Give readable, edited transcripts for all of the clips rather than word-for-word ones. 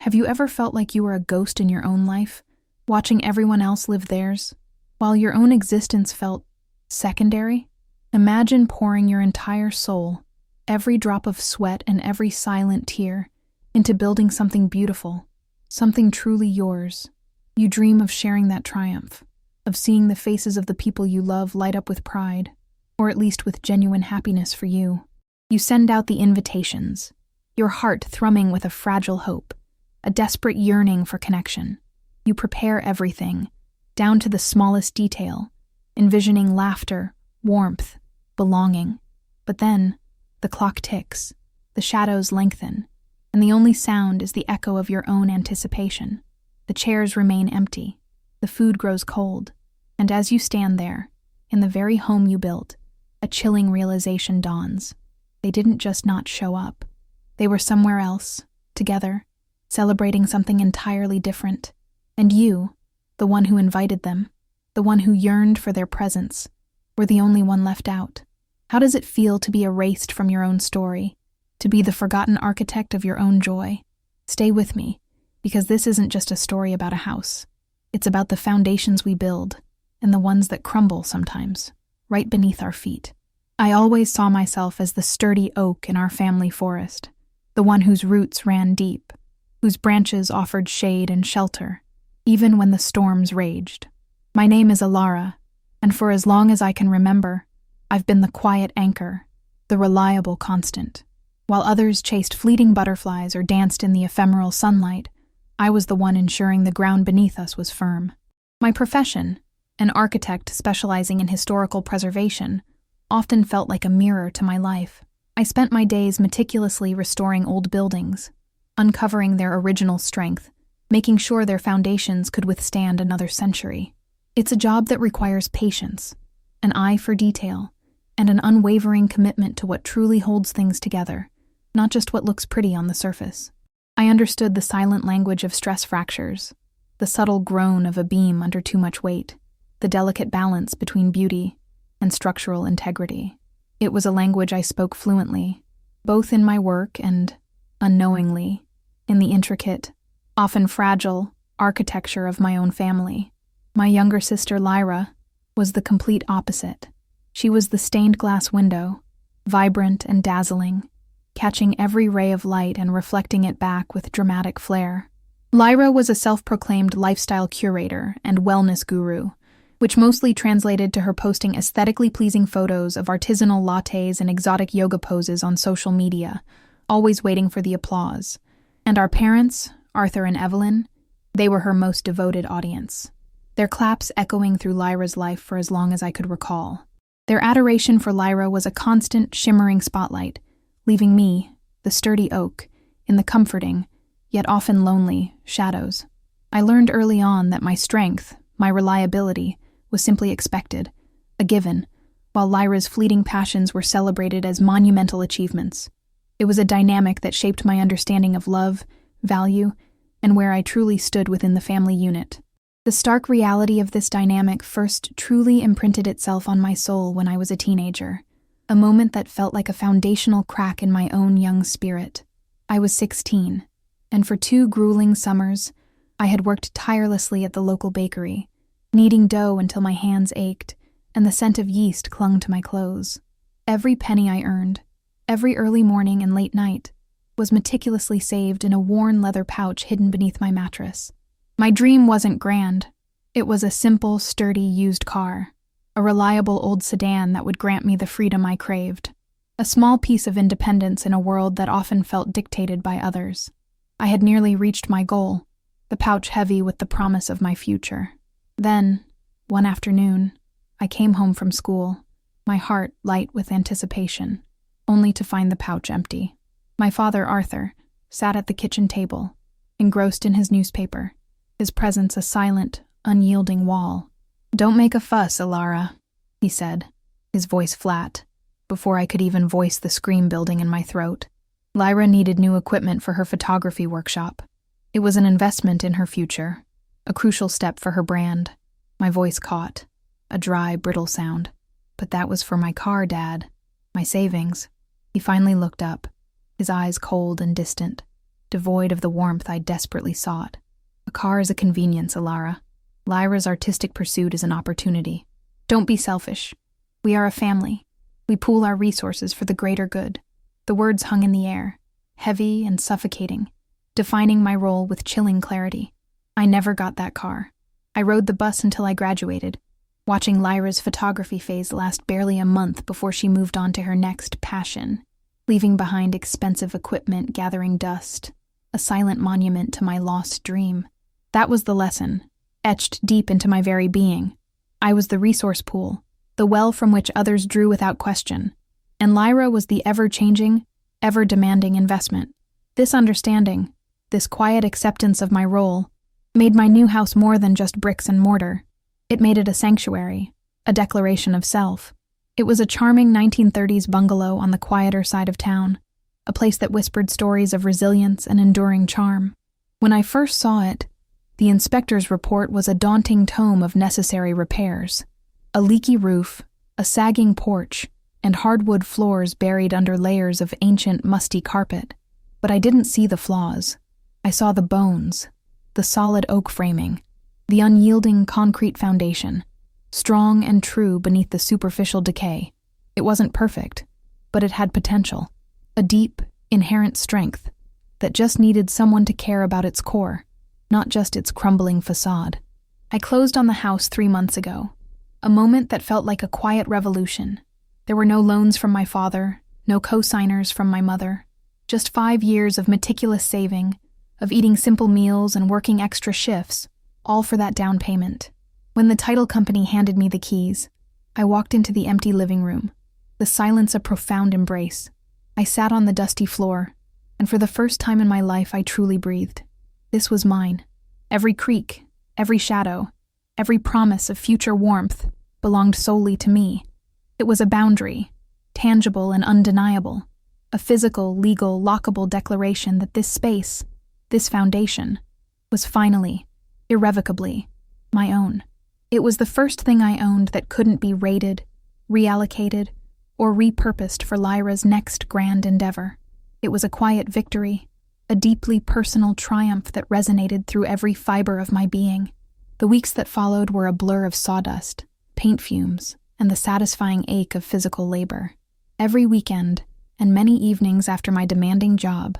Have you ever felt like you were a ghost in your own life, watching everyone else live theirs, while your own existence felt secondary? Imagine pouring your entire soul, every drop of sweat and every silent tear, into building something beautiful, something truly yours. You dream of sharing that triumph, of seeing the faces of the people you love light up with pride, or at least with genuine happiness for you. You send out the invitations, your heart thrumming with a fragile hope, a desperate yearning for connection. You prepare everything, down to the smallest detail, envisioning laughter, warmth, belonging. But then, the clock ticks, the shadows lengthen, and the only sound is the echo of your own anticipation. The chairs remain empty, the food grows cold, and as you stand there, in the very home you built, a chilling realization dawns. They didn't just not show up. They were somewhere else, together, celebrating something entirely different. And you, the one who invited them, the one who yearned for their presence, were the only one left out. How does it feel to be erased from your own story, to be the forgotten architect of your own joy? Stay with me, because this isn't just a story about a house. It's about the foundations we build, and the ones that crumble sometimes, right beneath our feet. I always saw myself as the sturdy oak in our family forest, the one whose roots ran deep, whose branches offered shade and shelter, even when the storms raged. My name is Alara, and for as long as I can remember, I've been the quiet anchor, the reliable constant. While others chased fleeting butterflies or danced in the ephemeral sunlight, I was the one ensuring the ground beneath us was firm. My profession, an architect specializing in historical preservation, often felt like a mirror to my life. I spent my days meticulously restoring old buildings, uncovering their original strength, making sure their foundations could withstand another century. It's a job that requires patience, an eye for detail, and an unwavering commitment to what truly holds things together, not just what looks pretty on the surface. I understood the silent language of stress fractures, the subtle groan of a beam under too much weight, the delicate balance between beauty and structural integrity. It was a language I spoke fluently, both in my work and, unknowingly, in the intricate, often fragile, architecture of my own family. My younger sister, Lyra, was the complete opposite. She was the stained glass window, vibrant and dazzling, catching every ray of light and reflecting it back with dramatic flair. Lyra was a self-proclaimed lifestyle curator and wellness guru, which mostly translated to her posting aesthetically pleasing photos of artisanal lattes and exotic yoga poses on social media, always waiting for the applause. And our parents, Arthur and Evelyn, they were her most devoted audience, their claps echoing through Lyra's life for as long as I could recall. Their adoration for Lyra was a constant, shimmering spotlight, leaving me, the sturdy oak, in the comforting, yet often lonely, shadows. I learned early on that my strength, my reliability, was simply expected, a given, while Lyra's fleeting passions were celebrated as monumental achievements. It was a dynamic that shaped my understanding of love, value, and where I truly stood within the family unit. The stark reality of this dynamic first truly imprinted itself on my soul when I was a teenager, a moment that felt like a foundational crack in my own young spirit. I was 16, and for 2 grueling summers, I had worked tirelessly at the local bakery, kneading dough until my hands ached and the scent of yeast clung to my clothes. Every penny I earned, every early morning and late night, was meticulously saved in a worn leather pouch hidden beneath my mattress. My dream wasn't grand. It was a simple, sturdy used car, a reliable old sedan that would grant me the freedom I craved, a small piece of independence in a world that often felt dictated by others. I had nearly reached my goal, the pouch heavy with the promise of my future. Then, one afternoon, I came home from school, my heart light with anticipation, only to find the pouch empty. My father, Arthur, sat at the kitchen table, engrossed in his newspaper, his presence a silent, unyielding wall. "Don't make a fuss, Alara," he said, his voice flat, before I could even voice the scream building in my throat. Lyra needed new equipment for her photography workshop. It was an investment in her future, a crucial step for her brand. My voice caught, a dry, brittle sound. "But that was for my car, Dad. My savings." He finally looked up, his eyes cold and distant. devoid of the warmth I desperately sought. A car is a convenience, Alara. Lyra's artistic pursuit is an opportunity. Don't be selfish. We are a family. We pool our resources for the greater good. The words hung in the air, heavy and suffocating, defining my role with chilling clarity. I never got that car. I rode the bus until I graduated, watching Lyra's photography phase last barely a month before she moved on to her next passion, leaving behind expensive equipment gathering dust, a silent monument to my lost dream. That was the lesson, etched deep into my very being. I was the resource pool, the well from which others drew without question, and Lyra was the ever-changing, ever-demanding investment. This understanding, this quiet acceptance of my role, made my new house more than just bricks and mortar. It made it a sanctuary, a declaration of self. It was a charming 1930s bungalow on the quieter side of town, a place that whispered stories of resilience and enduring charm. When I first saw it, the inspector's report was a daunting tome of necessary repairs. A leaky roof, a sagging porch, and hardwood floors buried under layers of ancient, musty carpet. But I didn't see the flaws. I saw the bones, the solid oak framing, the unyielding concrete foundation, strong and true beneath the superficial decay. It wasn't perfect, but it had potential, a deep, inherent strength that just needed someone to care about its core, not just its crumbling facade. I closed on the house 3 months ago, a moment that felt like a quiet revolution. There were no loans from my father, no co-signers from my mother, just 5 years of meticulous saving, of eating simple meals and working extra shifts, all for that down payment. When the title company handed me the keys, I walked into the empty living room, the silence a profound embrace. I sat on the dusty floor, and for the first time in my life I truly breathed. This was mine. Every creak, every shadow, every promise of future warmth belonged solely to me. It was a boundary, tangible and undeniable, a physical, legal, lockable declaration that this space, this foundation, was finally, irrevocably, my own. It was the first thing I owned that couldn't be raided, reallocated, or repurposed for Lyra's next grand endeavor. It was a quiet victory, a deeply personal triumph that resonated through every fiber of my being. The weeks that followed were a blur of sawdust, paint fumes, and the satisfying ache of physical labor. Every weekend, and many evenings after my demanding job,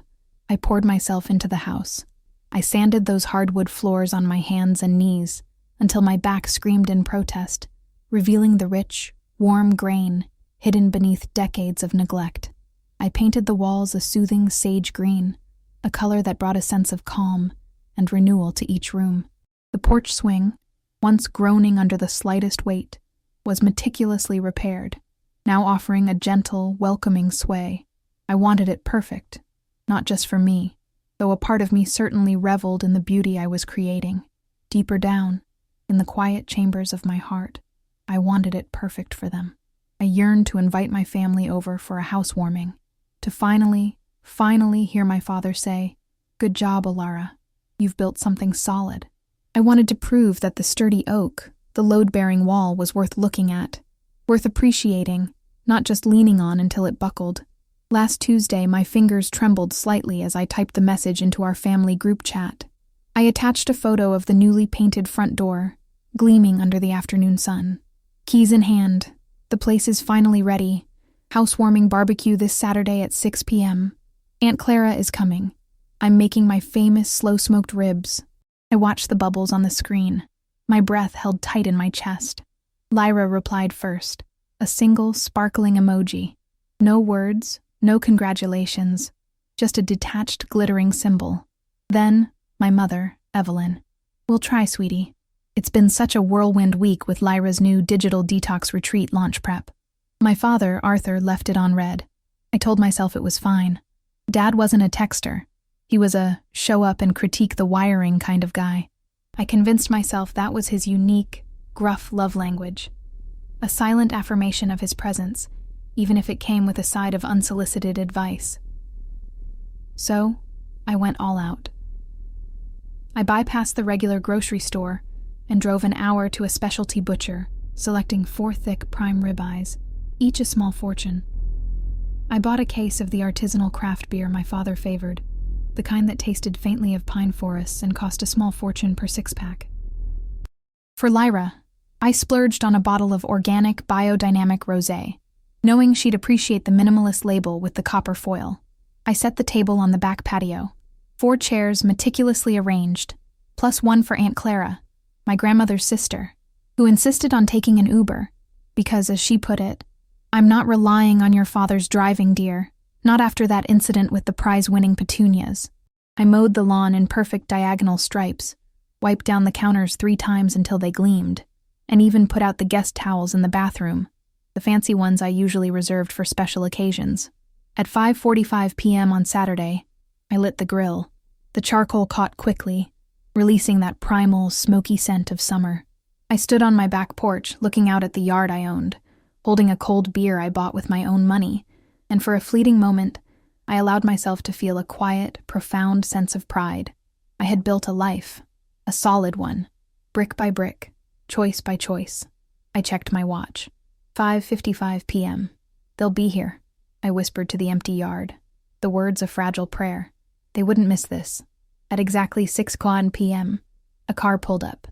I poured myself into the house. I sanded those hardwood floors on my hands and knees until my back screamed in protest, revealing the rich, warm grain hidden beneath decades of neglect. I painted the walls a soothing sage green, a color that brought a sense of calm and renewal to each room. The porch swing, once groaning under the slightest weight, was meticulously repaired, now offering a gentle, welcoming sway. I wanted it perfect, not just for me, though a part of me certainly reveled in the beauty I was creating. Deeper down, in the quiet chambers of my heart, I wanted it perfect for them. I yearned to invite my family over for a housewarming, to finally hear my father say, "Good job, Alara. You've built something solid." I wanted to prove that the sturdy oak, the load-bearing wall, was worth looking at, worth appreciating, not just leaning on until it buckled. Last Tuesday, my fingers trembled slightly as I typed the message into our family group chat. I attached a photo of the newly painted front door, gleaming under the afternoon sun. Keys in hand, the place is finally ready. Housewarming barbecue this Saturday at 6 p.m. Aunt Clara is coming. I'm making my famous slow-smoked ribs. I watched the bubbles on the screen, my breath held tight in my chest. Lyra replied first, a single sparkling emoji. No words, no congratulations, just a detached, glittering symbol. Then, my mother, Evelyn. "We'll try, sweetie. It's been such a whirlwind week with Lyra's new digital detox retreat launch prep." My father, Arthur, left it on red. I told myself it was fine. Dad wasn't a texter. He was a show up and critique the wiring kind of guy. I convinced myself that was his unique, gruff love language. A silent affirmation of his presence, even if it came with a side of unsolicited advice. So, I went all out. I bypassed the regular grocery store and drove an hour to a specialty butcher, selecting 4 thick prime ribeyes, each a small fortune. I bought a case of the artisanal craft beer my father favored, the kind that tasted faintly of pine forests and cost a small fortune per six-pack. For Lyra, I splurged on a bottle of organic biodynamic rosé, knowing she'd appreciate the minimalist label with the copper foil. I set the table on the back patio, 4 chairs meticulously arranged, plus one for Aunt Clara, my grandmother's sister, who insisted on taking an Uber, because, as she put it, "I'm not relying on your father's driving, dear, not after that incident with the prize-winning petunias." I mowed the lawn in perfect diagonal stripes, wiped down the counters 3 times until they gleamed, and even put out the guest towels in the bathroom, the fancy ones I usually reserved for special occasions. At 5:45 p.m. on Saturday, I lit the grill. The charcoal caught quickly, releasing that primal, smoky scent of summer. I stood on my back porch, looking out at the yard I owned, holding a cold beer I bought with my own money, and for a fleeting moment, I allowed myself to feel a quiet, profound sense of pride. I had built a life, a solid one, brick by brick, choice by choice. I checked my watch. 5:55 p.m. "They'll be here," I whispered to the empty yard, the words a fragile prayer. They wouldn't miss this. At exactly 6:00 p.m., a car pulled up.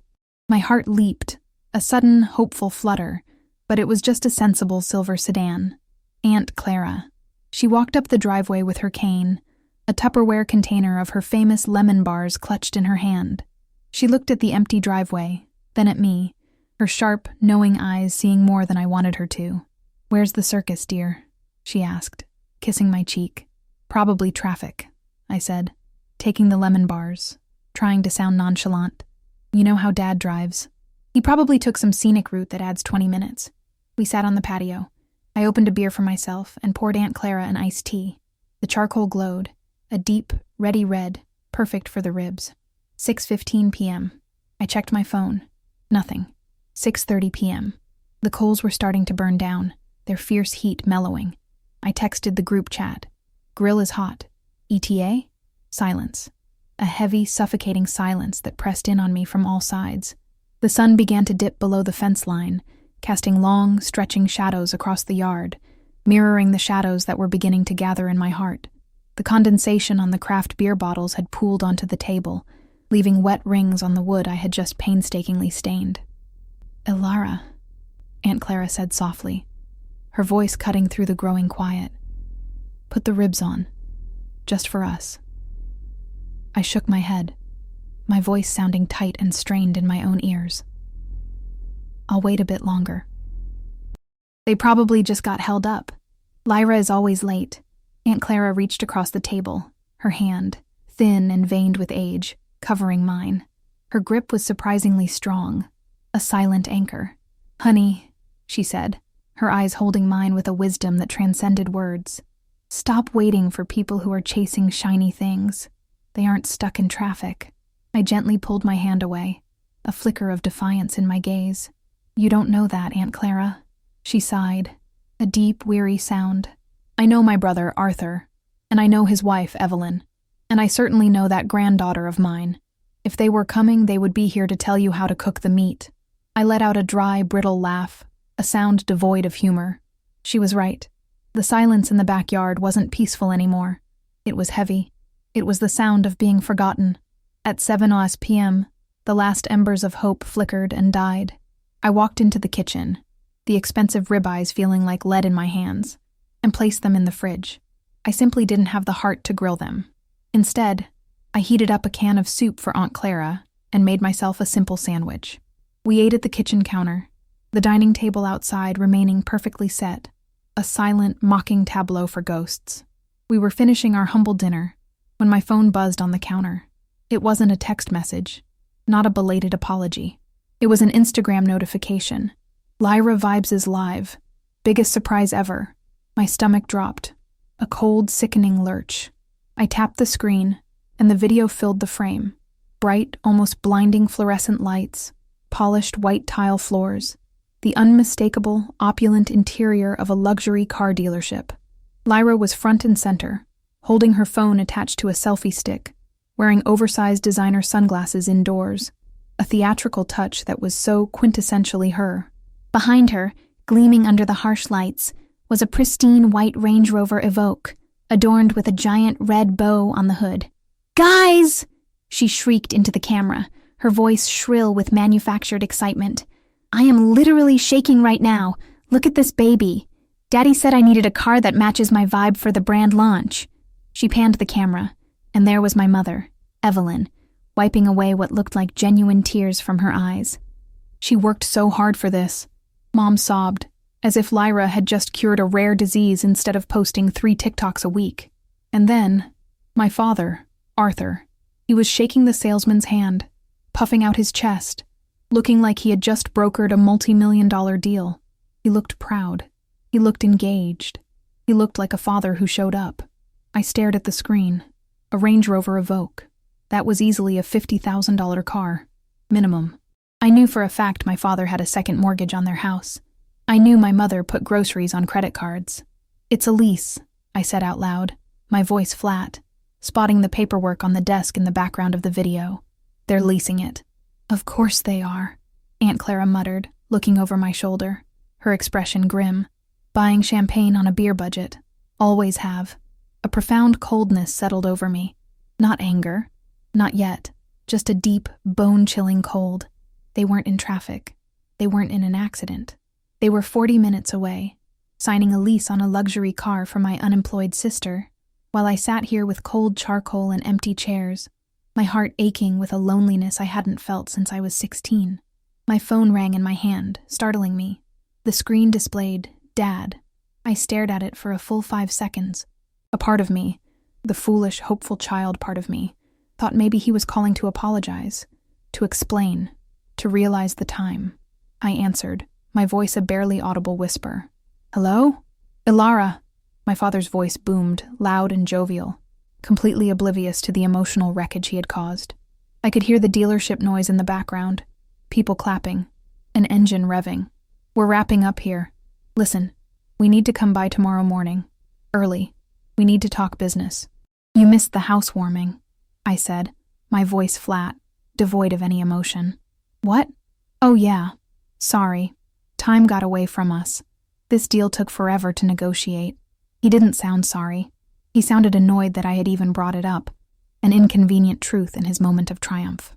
My heart leaped, a sudden, hopeful flutter, but it was just a sensible silver sedan. Aunt Clara. She walked up the driveway with her cane, a Tupperware container of her famous lemon bars clutched in her hand. She looked at the empty driveway, then at me, her sharp, knowing eyes seeing more than I wanted her to. "Where's the circus, dear?" she asked, kissing my cheek. "Probably traffic," I said, taking the lemon bars, trying to sound nonchalant. "You know how Dad drives. He probably took some scenic route that adds 20 minutes. We sat on the patio. I opened a beer for myself and poured Aunt Clara an iced tea. The charcoal glowed, a deep, reddy red, perfect for the ribs. 6:15 p.m. I checked my phone. Nothing. 6:30 p.m. The coals were starting to burn down, their fierce heat mellowing. I texted the group chat. "Grill is hot. ETA?" Silence. A heavy, suffocating silence that pressed in on me from all sides. The sun began to dip below the fence line, casting long, stretching shadows across the yard, mirroring the shadows that were beginning to gather in my heart. The condensation on the craft beer bottles had pooled onto the table, leaving wet rings on the wood I had just painstakingly stained. "Ilara," Aunt Clara said softly, her voice cutting through the growing quiet. "Put the ribs on. Just for us." I shook my head, my voice sounding tight and strained in my own ears. "I'll wait a bit longer." "They probably just got held up. Lyra is always late." Aunt Clara reached across the table, her hand, thin and veined with age, covering mine. Her grip was surprisingly strong, a silent anchor. "Honey," she said, her eyes holding mine with a wisdom that transcended words. "Stop waiting for people who are chasing shiny things. They aren't stuck in traffic." I gently pulled my hand away, a flicker of defiance in my gaze. "You don't know that, Aunt Clara." She sighed, a deep, weary sound. "I know my brother, Arthur, and I know his wife, Evelyn, and I certainly know that granddaughter of mine. If they were coming, they would be here to tell you how to cook the meat." I let out a dry, brittle laugh, a sound devoid of humor. She was right. The silence in the backyard wasn't peaceful anymore. It was heavy. It was the sound of being forgotten. At 7 p.m., the last embers of hope flickered and died. I walked into the kitchen, the expensive ribeyes feeling like lead in my hands, and placed them in the fridge. I simply didn't have the heart to grill them. Instead, I heated up a can of soup for Aunt Clara and made myself a simple sandwich. We ate at the kitchen counter, the dining table outside remaining perfectly set, a silent, mocking tableau for ghosts. We were finishing our humble dinner when my phone buzzed on the counter. It wasn't a text message, not a belated apology. It was an Instagram notification. "Lyra Vibes is live. Biggest surprise ever." My stomach dropped, a cold, sickening lurch. I tapped the screen, and the video filled the frame. Bright, almost blinding fluorescent lights, polished white tile floors, the unmistakable, opulent interior of a luxury car dealership. Lyra was front and center, holding her phone attached to a selfie stick, wearing oversized designer sunglasses indoors, a theatrical touch that was so quintessentially her. Behind her, gleaming under the harsh lights, was a pristine white Range Rover Evoque, adorned with a giant red bow on the hood. Guys! She shrieked into the camera, her voice shrill with manufactured excitement. I am literally shaking right now. Look at this baby. Daddy said I needed a car that matches my vibe for the brand launch. She panned the camera, and there was my mother, Evelyn, wiping away what looked like genuine tears from her eyes. She worked so hard for this. Mom sobbed, as if Lyra had just cured a rare disease instead of posting 3 TikToks a week. And then, my father, Arthur. He was shaking the salesman's hand, puffing out his chest, looking like he had just brokered a multi-million-dollar deal. He looked proud. He looked engaged. He looked like a father who showed up. I stared at the screen. A Range Rover Evoque. That was easily a $50,000 car. Minimum. I knew for a fact my father had a second mortgage on their house. I knew my mother put groceries on credit cards. It's a lease, I said out loud, my voice flat, spotting the paperwork on the desk in the background of the video. They're leasing it. Of course they are, Aunt Clara muttered, looking over my shoulder, her expression grim. Buying champagne on a beer budget. Always have. A profound coldness settled over me. Not anger. Not yet. Just a deep, bone-chilling cold. They weren't in traffic. They weren't in an accident. They were 40 minutes away, signing a lease on a luxury car for my unemployed sister, while I sat here with cold charcoal and empty chairs, my heart aching with a loneliness I hadn't felt since I was 16. My phone rang in my hand, startling me. The screen displayed, Dad. I stared at it for a full 5 seconds. A part of me, the foolish, hopeful child part of me, thought maybe he was calling to apologize, to explain, to realize the time. I answered, my voice a barely audible whisper. Hello? Ilara. My father's voice boomed, loud and jovial, completely oblivious to the emotional wreckage he had caused. I could hear the dealership noise in the background, people clapping, an engine revving. We're wrapping up here. Listen, we need to come by tomorrow morning. Early. We need to talk business. You missed the housewarming, I said, my voice flat, devoid of any emotion. What? Oh yeah. Sorry. Time got away from us. This deal took forever to negotiate. He didn't sound sorry. He sounded annoyed that I had even brought it up, an inconvenient truth in his moment of triumph.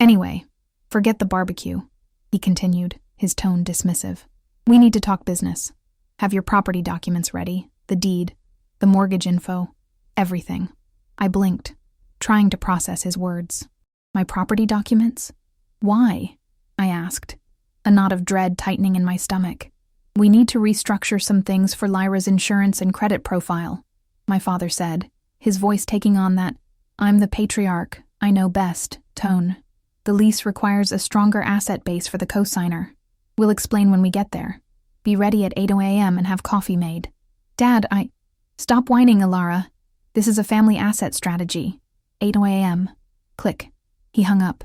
Anyway, forget the barbecue, he continued, his tone dismissive. We need to talk business. Have your property documents ready, the deed, the mortgage info, everything. I blinked, trying to process his words. My property documents? Why? I asked, a knot of dread tightening in my stomach. We need to restructure some things for Lyra's insurance and credit profile, my father said, his voice taking on that I'm the patriarch, I know best tone. The lease requires a stronger asset base for the cosigner. We'll explain when we get there. Be ready at 8 a.m. and have coffee made. Dad, Stop whining, Ilara. This is a family asset strategy. 8 a.m. Click. He hung up.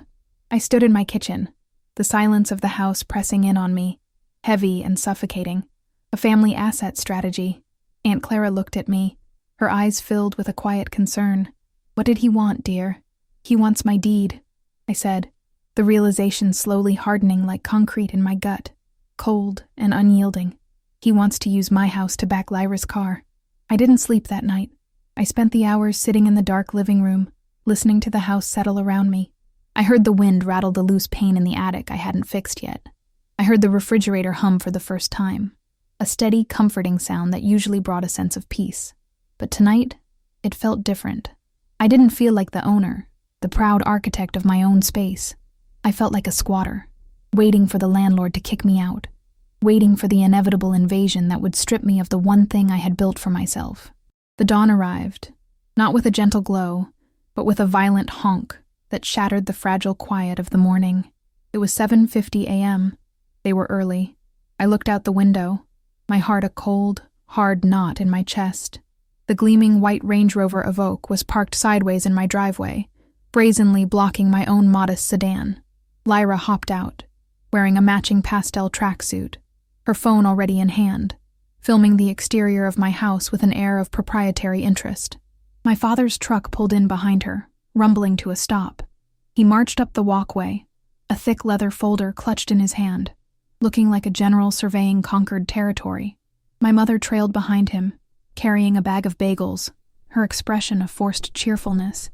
I stood in my kitchen, the silence of the house pressing in on me, heavy and suffocating. A family asset strategy. Aunt Clara looked at me, her eyes filled with a quiet concern. What did he want, dear? He wants my deed, I said, the realization slowly hardening like concrete in my gut, cold and unyielding. He wants to use my house to back Lyra's car. I didn't sleep that night. I spent the hours sitting in the dark living room, listening to the house settle around me. I heard the wind rattle the loose pane in the attic I hadn't fixed yet. I heard the refrigerator hum for the first time, a steady, comforting sound that usually brought a sense of peace. But tonight, it felt different. I didn't feel like the owner, the proud architect of my own space. I felt like a squatter, waiting for the landlord to kick me out, waiting for the inevitable invasion that would strip me of the one thing I had built for myself. The dawn arrived, not with a gentle glow, but with a violent honk that shattered the fragile quiet of the morning. It was 7:50 a.m. They were early. I looked out the window, my heart a cold, hard knot in my chest. The gleaming white Range Rover Evoque was parked sideways in my driveway, brazenly blocking my own modest sedan. Lyra hopped out, wearing a matching pastel tracksuit, her phone already in hand, filming the exterior of my house with an air of proprietary interest. My father's truck pulled in behind her, rumbling to a stop. He marched up the walkway, a thick leather folder clutched in his hand, looking like a general surveying conquered territory. My mother trailed behind him, carrying a bag of bagels, her expression of forced cheerfulness,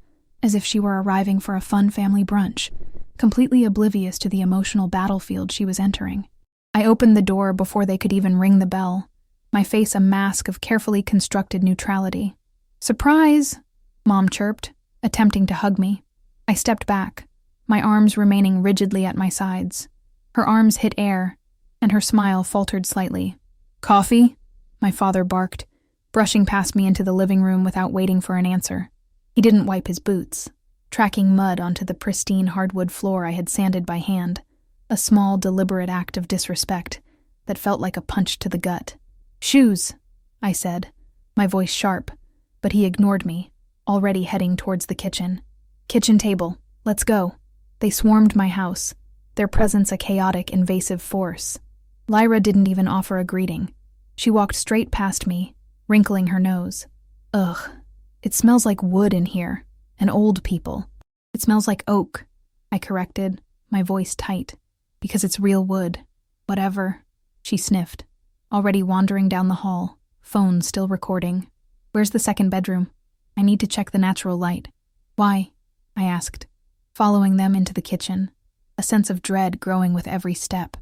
as if she were arriving for a fun family brunch, completely oblivious to the emotional battlefield she was entering. I opened the door before they could even ring the bell, my face a mask of carefully constructed neutrality. "Surprise!" Mom chirped, attempting to hug me. I stepped back, my arms remaining rigidly at my sides. Her arms hit air, and her smile faltered slightly. "Coffee?" my father barked, brushing past me into the living room without waiting for an answer. He didn't wipe his boots, tracking mud onto the pristine hardwood floor I had sanded by hand, a small, deliberate act of disrespect that felt like a punch to the gut. "Shoes," I said, my voice sharp, but he ignored me, already heading towards the kitchen. "Kitchen table, let's go." They swarmed my house, their presence a chaotic, invasive force. Lyra didn't even offer a greeting. She walked straight past me, wrinkling her nose. "Ugh, it smells like wood in here, and old people." "It smells like oak," I corrected, my voice tight. "Because it's real wood." "Whatever," she sniffed, already wandering down the hall, phone still recording. "Where's the second bedroom? I need to check the natural light." "Why?" I asked, following them into the kitchen, a sense of dread growing with every step.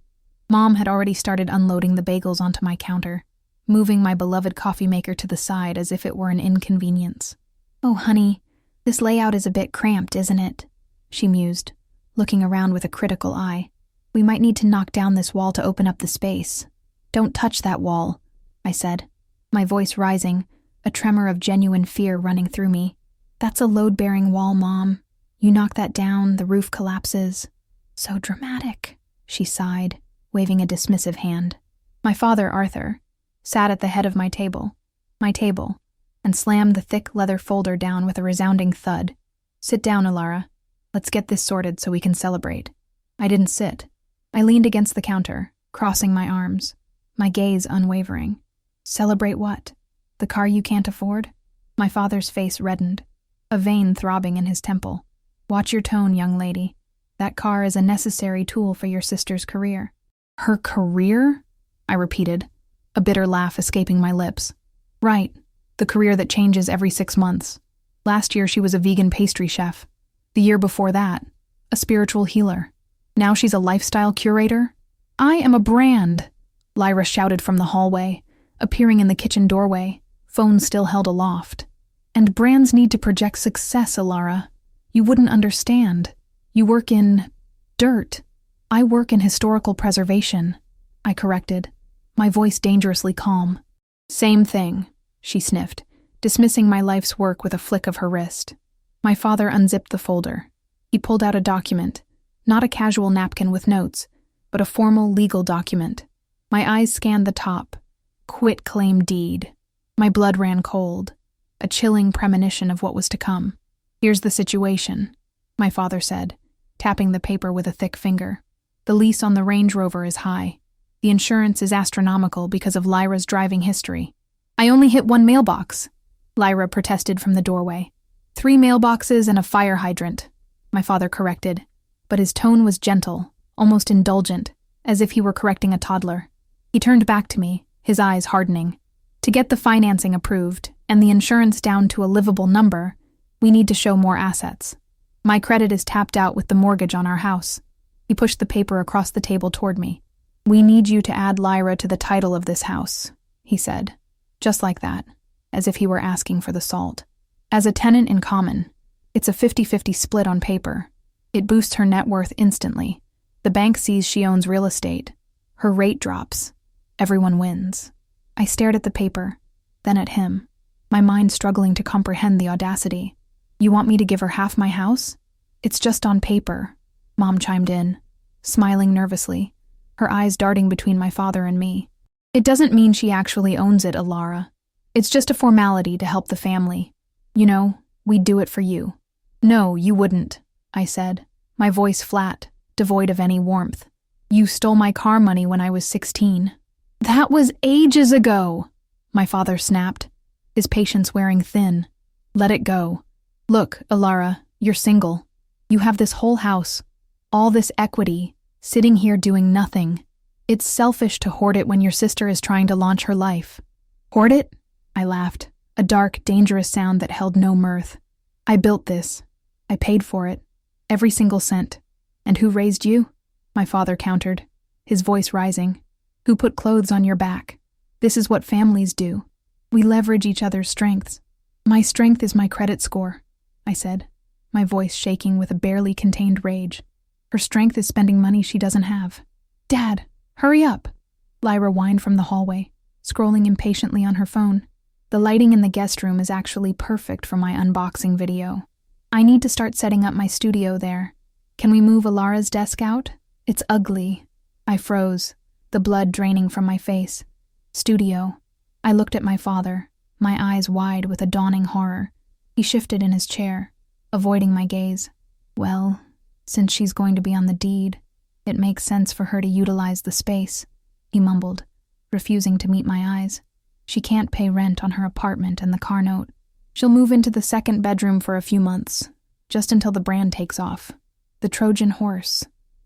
Mom had already started unloading the bagels onto my counter, moving my beloved coffee maker to the side as if it were an inconvenience. "Oh, honey, this layout is a bit cramped, isn't it?" she mused, looking around with a critical eye. "We might need to knock down this wall to open up the space." "Don't touch that wall," I said, my voice rising, a tremor of genuine fear running through me. "That's a load-bearing wall, Mom. You knock that down, the roof collapses." "So dramatic," she sighed, waving a dismissive hand. My father, Arthur, sat at the head of my table, and slammed the thick leather folder down with a resounding thud. "Sit down, Alara. Let's get this sorted so we can celebrate." I didn't sit. I leaned against the counter, crossing my arms, my gaze unwavering. "Celebrate what? The car you can't afford?" My father's face reddened, a vein throbbing in his temple. "Watch your tone, young lady. That car is a necessary tool for your sister's career." "Her career?" I repeated, a bitter laugh escaping my lips. "Right, the career that changes every 6 months. Last year she was a vegan pastry chef. The year before that, a spiritual healer. Now she's a lifestyle curator? I am a brand," Lyra shouted from the hallway, appearing in the kitchen doorway, phone still held aloft. "And brands need to project success, Alara. You wouldn't understand. You work in dirt. I work in historical preservation," I corrected, my voice dangerously calm. "Same thing," she sniffed, dismissing my life's work with a flick of her wrist. My father unzipped the folder. He pulled out a document, not a casual napkin with notes, but a formal legal document. My eyes scanned the top. Quitclaim deed. My blood ran cold, a chilling premonition of what was to come. "Here's the situation," my father said, tapping the paper with a thick finger. "The lease on the Range Rover is high. The insurance is astronomical because of Lyra's driving history." "I only hit 1 mailbox," Lyra protested from the doorway. 3 mailboxes and a fire hydrant," my father corrected, but his tone was gentle, almost indulgent, as if he were correcting a toddler. He turned back to me, his eyes hardening. "To get the financing approved and the insurance down to a livable number, we need to show more assets. My credit is tapped out with the mortgage on our house." He pushed the paper across the table toward me. "We need you to add Lyra to the title of this house," he said, just like that, as if he were asking for the salt. "As a tenant in common. It's a 50-50 split on paper. It boosts her net worth instantly. The bank sees she owns real estate. Her rate drops. Everyone wins." I stared at the paper, then at him, my mind struggling to comprehend the audacity. "You want me to give her half my house?" "It's just on paper," Mom chimed in, smiling nervously, her eyes darting between my father and me. "It doesn't mean she actually owns it, Alara. It's just a formality to help the family. You know, we'd do it for you." "No, you wouldn't," I said, my voice flat, devoid of any warmth. "You stole my car money when I was 16. "That was ages ago," my father snapped, his patience wearing thin. "Let it go. Look, Alara, you're single. You have this whole house, all this equity, sitting here doing nothing. It's selfish to hoard it when your sister is trying to launch her life." "Hoard it?" I laughed, a dark, dangerous sound that held no mirth. "I built this. I paid for it. Every single cent. And who raised you? My father countered, his voice rising. Who put clothes on your back? This is what families do. We leverage each other's strengths. My strength is my credit score, I said, my voice shaking with a barely contained rage. Her strength is spending money she doesn't have. Dad, hurry up! Lyra whined from the hallway, scrolling impatiently on her phone. The lighting in the guest room is actually perfect for my unboxing video. I need to start setting up my studio there. Can we move Alara's desk out? It's ugly. I froze, the blood draining from my face. Studio. I looked at my father, my eyes wide with a dawning horror. He shifted in his chair, avoiding my gaze. Well, since she's going to be on the deed, it makes sense for her to utilize the space, he mumbled, refusing to meet my eyes. She can't pay rent on her apartment and the car note. She'll move into the second bedroom for a few months, just until the brand takes off. The Trojan horse.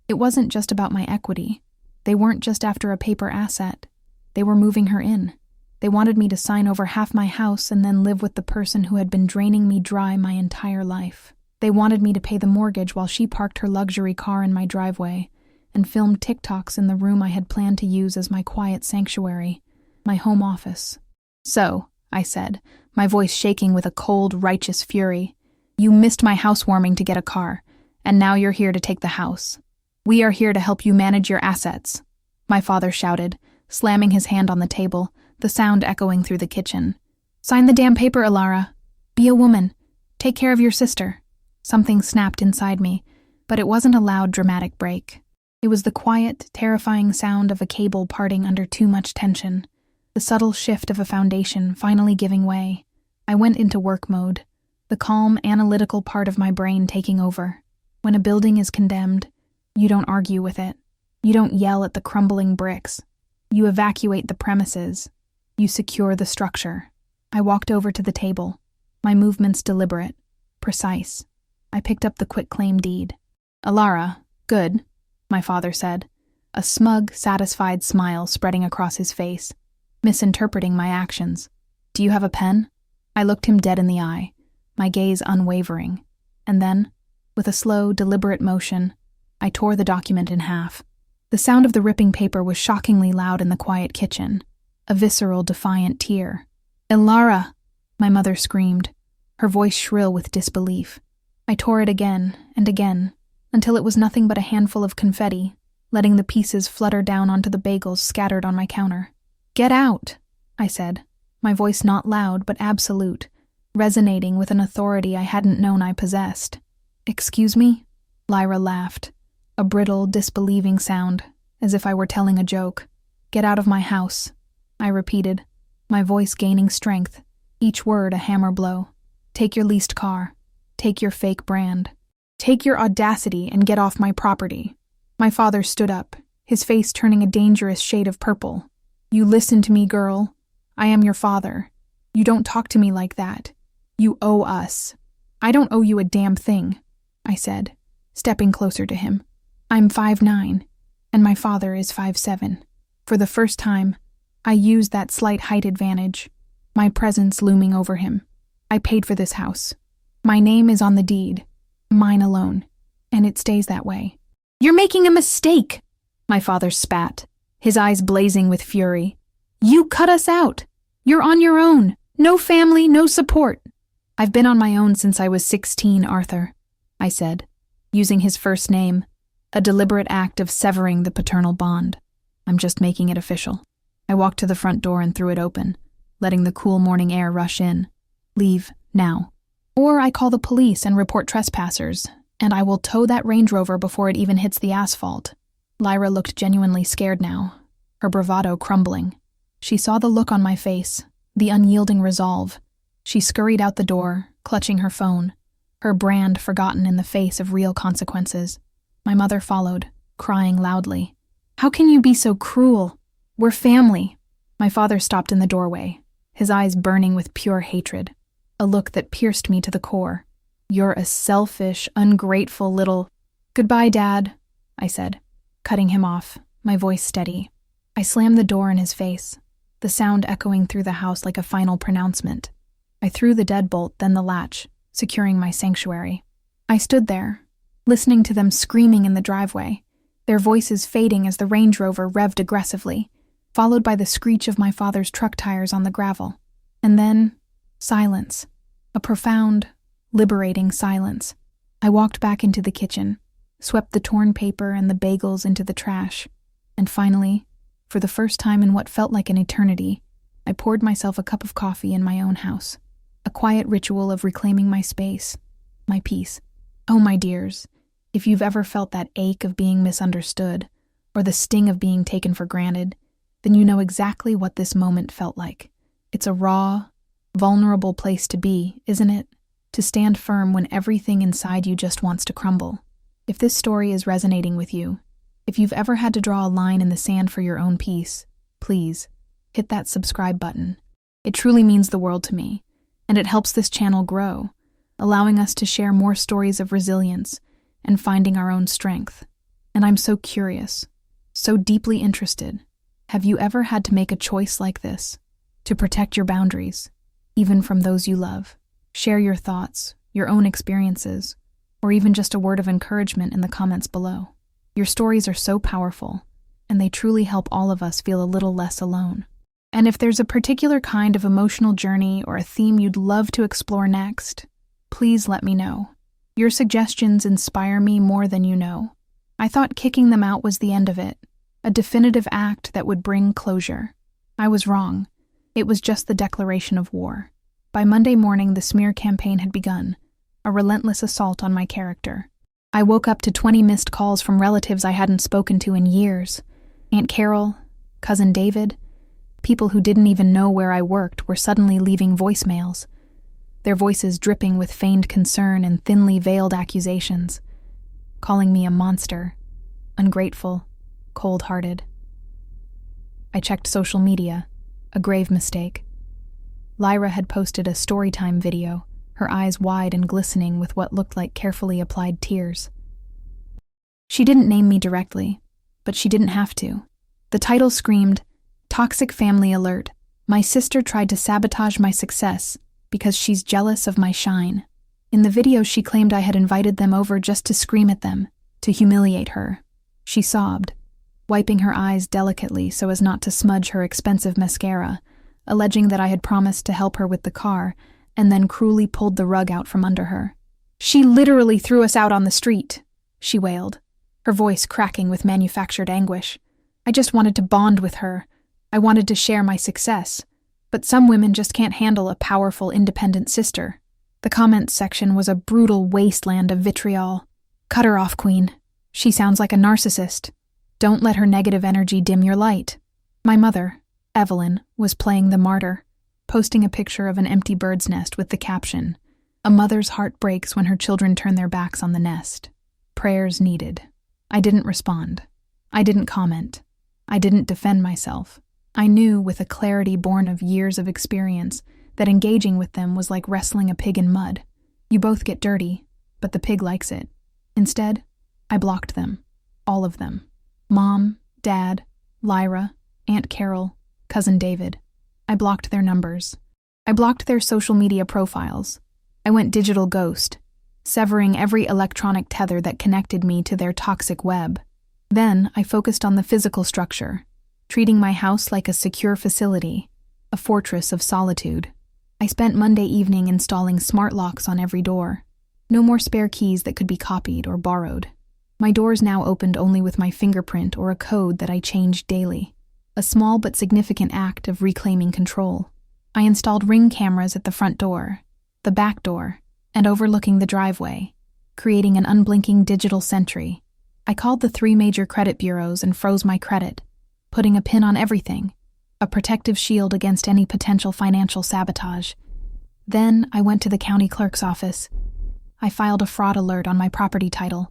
It wasn't just about my equity. They weren't just after a paper asset. They were moving her in. They wanted me to sign over half my house and then live with the person who had been draining me dry my entire life. They wanted me to pay the mortgage while she parked her luxury car in my driveway and filmed TikToks in the room I had planned to use as my quiet sanctuary, my home office. So, I said, my voice shaking with a cold, righteous fury, you missed my housewarming to get a car, and now you're here to take the house. We are here to help you manage your assets, my father shouted, slamming his hand on the table, the sound echoing through the kitchen. Sign the damn paper, Alara. Be a woman. Take care of your sister. Something snapped inside me, but it wasn't a loud, dramatic break. It was the quiet, terrifying sound of a cable parting under too much tension, the subtle shift of a foundation finally giving way. I went into work mode, the calm, analytical part of my brain taking over. When a building is condemned, you don't argue with it. You don't yell at the crumbling bricks. You evacuate the premises. You secure the structure. I walked over to the table, my movements deliberate, precise. I picked up the quitclaim deed. Alara, good, my father said, a smug, satisfied smile spreading across his face, misinterpreting my actions. Do you have a pen? I looked him dead in the eye, my gaze unwavering, and then, with a slow, deliberate motion, I tore the document in half. The sound of the ripping paper was shockingly loud in the quiet kitchen, a visceral, defiant tear. Alara, my mother screamed, her voice shrill with disbelief. I tore it again and again, until it was nothing but a handful of confetti, letting the pieces flutter down onto the bagels scattered on my counter. Get out, I said, my voice not loud but absolute, resonating with an authority I hadn't known I possessed. Excuse me? Lyra laughed, a brittle, disbelieving sound, as if I were telling a joke. Get out of my house, I repeated, my voice gaining strength, each word a hammer blow. Take your leased car. Take your fake brand. Take your audacity and get off my property. My father stood up, his face turning a dangerous shade of purple. You listen to me, girl. I am your father. You don't talk to me like that. You owe us. I don't owe you a damn thing, I said, stepping closer to him. I'm 5'9", and my father is 5'7". For the first time, I used that slight height advantage, my presence looming over him. I paid for this house. My name is on the deed, mine alone, and it stays that way. You're making a mistake, my father spat, his eyes blazing with fury. You cut us out. You're on your own. No family, no support. I've been on my own since I was 16, Arthur, I said, using his first name, a deliberate act of severing the paternal bond. I'm just making it official. I walked to the front door and threw it open, letting the cool morning air rush in. Leave, now. Or I call the police and report trespassers, and I will tow that Range Rover before it even hits the asphalt. Lyra looked genuinely scared now, her bravado crumbling. She saw the look on my face, the unyielding resolve. She scurried out the door, clutching her phone, her brand forgotten in the face of real consequences. My mother followed, crying loudly. How can you be so cruel? We're family. My father stopped in the doorway, his eyes burning with pure hatred, a look that pierced me to the core. You're a selfish, ungrateful little... Goodbye, Dad, I said, cutting him off, my voice steady. I slammed the door in his face, the sound echoing through the house like a final pronouncement. I threw the deadbolt, then the latch, securing my sanctuary. I stood there, listening to them screaming in the driveway, their voices fading as the Range Rover revved aggressively, followed by the screech of my father's truck tires on the gravel. And then, silence. A profound, liberating silence. I walked back into the kitchen, swept the torn paper and the bagels into the trash, and finally, for the first time in what felt like an eternity, I poured myself a cup of coffee in my own house, a quiet ritual of reclaiming my space, my peace. Oh, my dears, if you've ever felt that ache of being misunderstood, or the sting of being taken for granted, then you know exactly what this moment felt like. It's a raw, vulnerable place to be, isn't it? To stand firm when everything inside you just wants to crumble. If this story is resonating with you, if you've ever had to draw a line in the sand for your own peace, please, hit that subscribe button. It truly means the world to me, and it helps this channel grow, allowing us to share more stories of resilience and finding our own strength. And I'm so curious, so deeply interested. Have you ever had to make a choice like this? To protect your boundaries, even from those you love? Share your thoughts, your own experiences, or even just a word of encouragement in the comments below. Your stories are so powerful, and they truly help all of us feel a little less alone. And if there's a particular kind of emotional journey or a theme you'd love to explore next, please let me know. Your suggestions inspire me more than you know. I thought kicking them out was the end of it, a definitive act that would bring closure. I was wrong. It was just the declaration of war. By Monday morning, the smear campaign had begun, a relentless assault on my character. I woke up to 20 missed calls from relatives I hadn't spoken to in years. Aunt Carol, Cousin David, people who didn't even know where I worked were suddenly leaving voicemails, their voices dripping with feigned concern and thinly veiled accusations, calling me a monster, ungrateful, cold-hearted. I checked social media, a grave mistake. Lyra had posted a storytime video, her eyes wide and glistening with what looked like carefully applied tears. She didn't name me directly, but she didn't have to. The title screamed, "Toxic Family Alert. My sister tried to sabotage my success because she's jealous of my shine." In the video, she claimed I had invited them over just to scream at them, to humiliate her. She sobbed, wiping her eyes delicately so as not to smudge her expensive mascara, alleging that I had promised to help her with the car and then cruelly pulled the rug out from under her. "She literally threw us out on the street," she wailed, her voice cracking with manufactured anguish. "I just wanted to bond with her. I wanted to share my success. But some women just can't handle a powerful, independent sister." The comments section was a brutal wasteland of vitriol. "Cut her off, Queen. She sounds like a narcissist. Don't let her negative energy dim your light." My mother, Evelyn, was playing the martyr, posting a picture of an empty bird's nest with the caption, "A mother's heart breaks when her children turn their backs on the nest. Prayers needed." I didn't respond. I didn't comment. I didn't defend myself. I knew, with a clarity born of years of experience, that engaging with them was like wrestling a pig in mud. You both get dirty, but the pig likes it. Instead, I blocked them. All of them. Mom, Dad, Lyra, Aunt Carol, Cousin David. I blocked their numbers. I blocked their social media profiles. I went digital ghost, severing every electronic tether that connected me to their toxic web. Then I focused on the physical structure, treating my house like a secure facility, a fortress of solitude. I spent Monday evening installing smart locks on every door. No more spare keys that could be copied or borrowed. My doors now opened only with my fingerprint or a code that I changed daily. A small but significant act of reclaiming control. I installed Ring cameras at the front door, the back door, and overlooking the driveway, creating an unblinking digital sentry. I called the 3 major credit bureaus and froze my credit, putting a pin on everything, a protective shield against any potential financial sabotage. Then I went to the county clerk's office. I filed a fraud alert on my property title.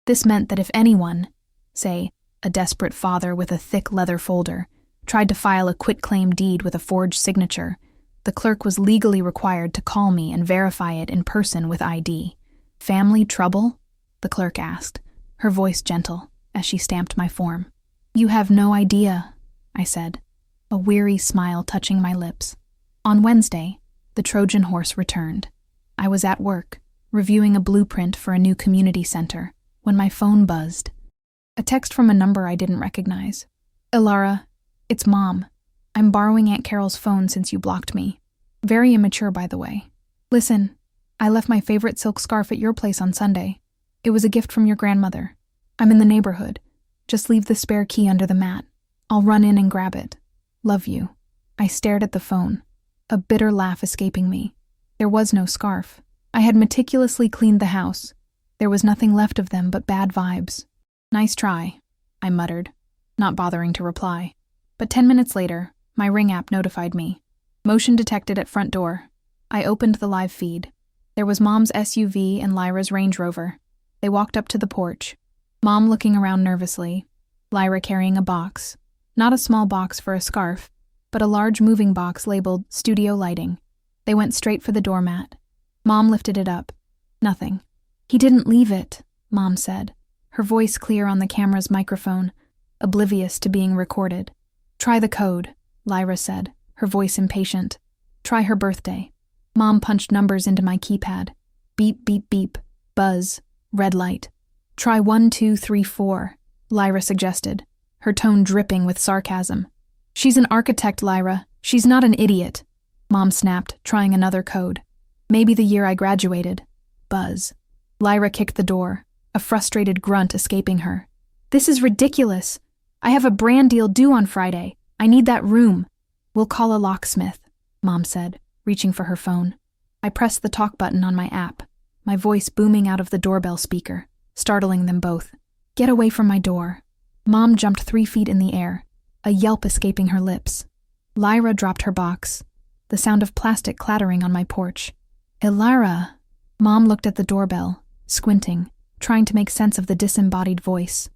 This meant that if anyone, say, a desperate father with a thick leather folder, tried to file a quitclaim deed with a forged signature, the clerk was legally required to call me and verify it in person with ID. "Family trouble?" the clerk asked, her voice gentle, as she stamped my form. "You have no idea," I said, a weary smile touching my lips. On Wednesday, the Trojan horse returned. I was at work, reviewing a blueprint for a new community center, when my phone buzzed. A text from a number I didn't recognize. "Ilara, it's Mom. I'm borrowing Aunt Carol's phone since you blocked me. Very immature, by the way. Listen, I left my favorite silk scarf at your place on Sunday. It was a gift from your grandmother. I'm in the neighborhood. Just leave the spare key under the mat. I'll run in and grab it. Love you." I stared at the phone, a bitter laugh escaping me. There was no scarf. I had meticulously cleaned the house. There was nothing left of them but bad vibes. "Nice try," I muttered, not bothering to reply. But 10 minutes later, my Ring app notified me. Motion detected at front door. I opened the live feed. There was Mom's SUV and Lyra's Range Rover. They walked up to the porch. Mom looking around nervously. Lyra carrying a box. Not a small box for a scarf, but a large moving box labeled Studio Lighting. They went straight for the doormat. Mom lifted it up. Nothing. "He didn't leave it," Mom said, her voice clear on the camera's microphone, oblivious to being recorded. "Try the code," Lyra said, her voice impatient. "Try her birthday." Mom punched numbers into my keypad. Beep, beep, beep. Buzz. Red light. "Try 1, 2, 3, 4, Lyra suggested, her tone dripping with sarcasm. "She's an architect, Lyra. She's not an idiot," Mom snapped, trying another code. "Maybe the year I graduated." Buzz. Lyra kicked the door, a frustrated grunt escaping her. "This is ridiculous. I have a brand deal due on Friday. I need that room." "We'll call a locksmith," Mom said, reaching for her phone. I pressed the talk button on my app, my voice booming out of the doorbell speaker, startling them both. "Get away from my door." Mom jumped 3 feet in the air, a yelp escaping her lips. Lyra dropped her box, the sound of plastic clattering on my porch. "Ilara." Mom looked at the doorbell, squinting, trying to make sense of the disembodied voice.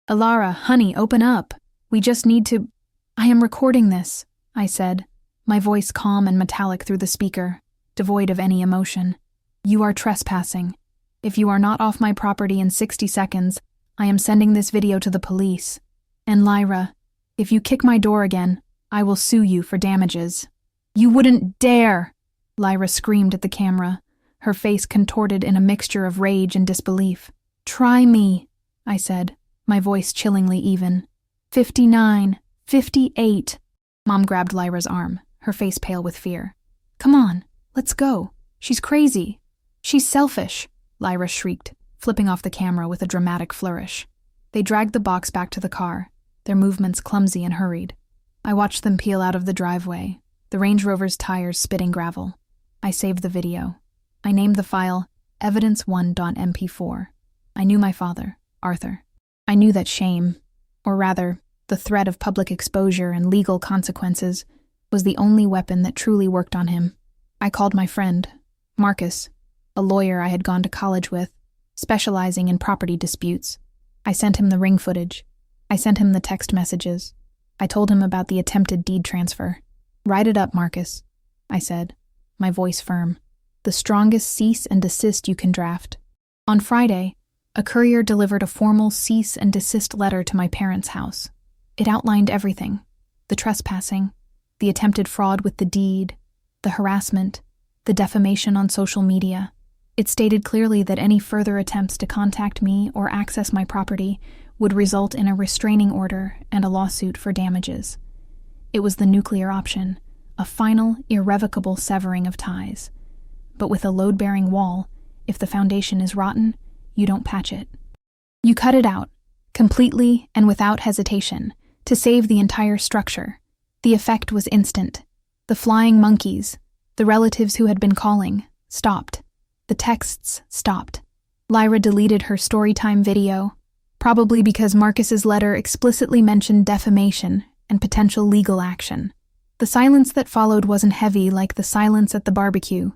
"Ilara, honey, open up. We just need to—" "I am recording this," I said, my voice calm and metallic through the speaker, devoid of any emotion. "You are trespassing. If you are not off my property in 60 seconds, I am sending this video to the police. And Lyra, if you kick my door again, I will sue you for damages." "You wouldn't dare!" Lyra screamed at the camera, her face contorted in a mixture of rage and disbelief. "Try me," I said, my voice chillingly even. 59, 58. Mom grabbed Lyra's arm, her face pale with fear. "Come on, let's go. She's crazy. She's selfish," Lyra shrieked, flipping off the camera with a dramatic flourish. They dragged the box back to the car, their movements clumsy and hurried. I watched them peel out of the driveway, the Range Rover's tires spitting gravel. I saved the video. I named the file evidence1.mp4. I knew my father, Arthur. I knew that shame, or rather, the threat of public exposure and legal consequences, was the only weapon that truly worked on him. I called my friend, Marcus, a lawyer I had gone to college with, specializing in property disputes. I sent him the ring footage. I sent him the text messages. I told him about the attempted deed transfer. "Write it up, Marcus," I said, my voice firm. "The strongest cease and desist you can draft." On Friday, a courier delivered a formal cease and desist letter to my parents' house. It outlined everything: the trespassing, the attempted fraud with the deed, the harassment, the defamation on social media. It stated clearly that any further attempts to contact me or access my property would result in a restraining order and a lawsuit for damages. It was the nuclear option, a final, irrevocable severing of ties. But with a load-bearing wall, if the foundation is rotten, you don't patch it. You cut it out, completely and without hesitation, to save the entire structure. The effect was instant. The flying monkeys, the relatives who had been calling, stopped. The texts stopped. Lyra deleted her storytime video, probably because Marcus's letter explicitly mentioned defamation and potential legal action. The silence that followed wasn't heavy like the silence at the barbecue.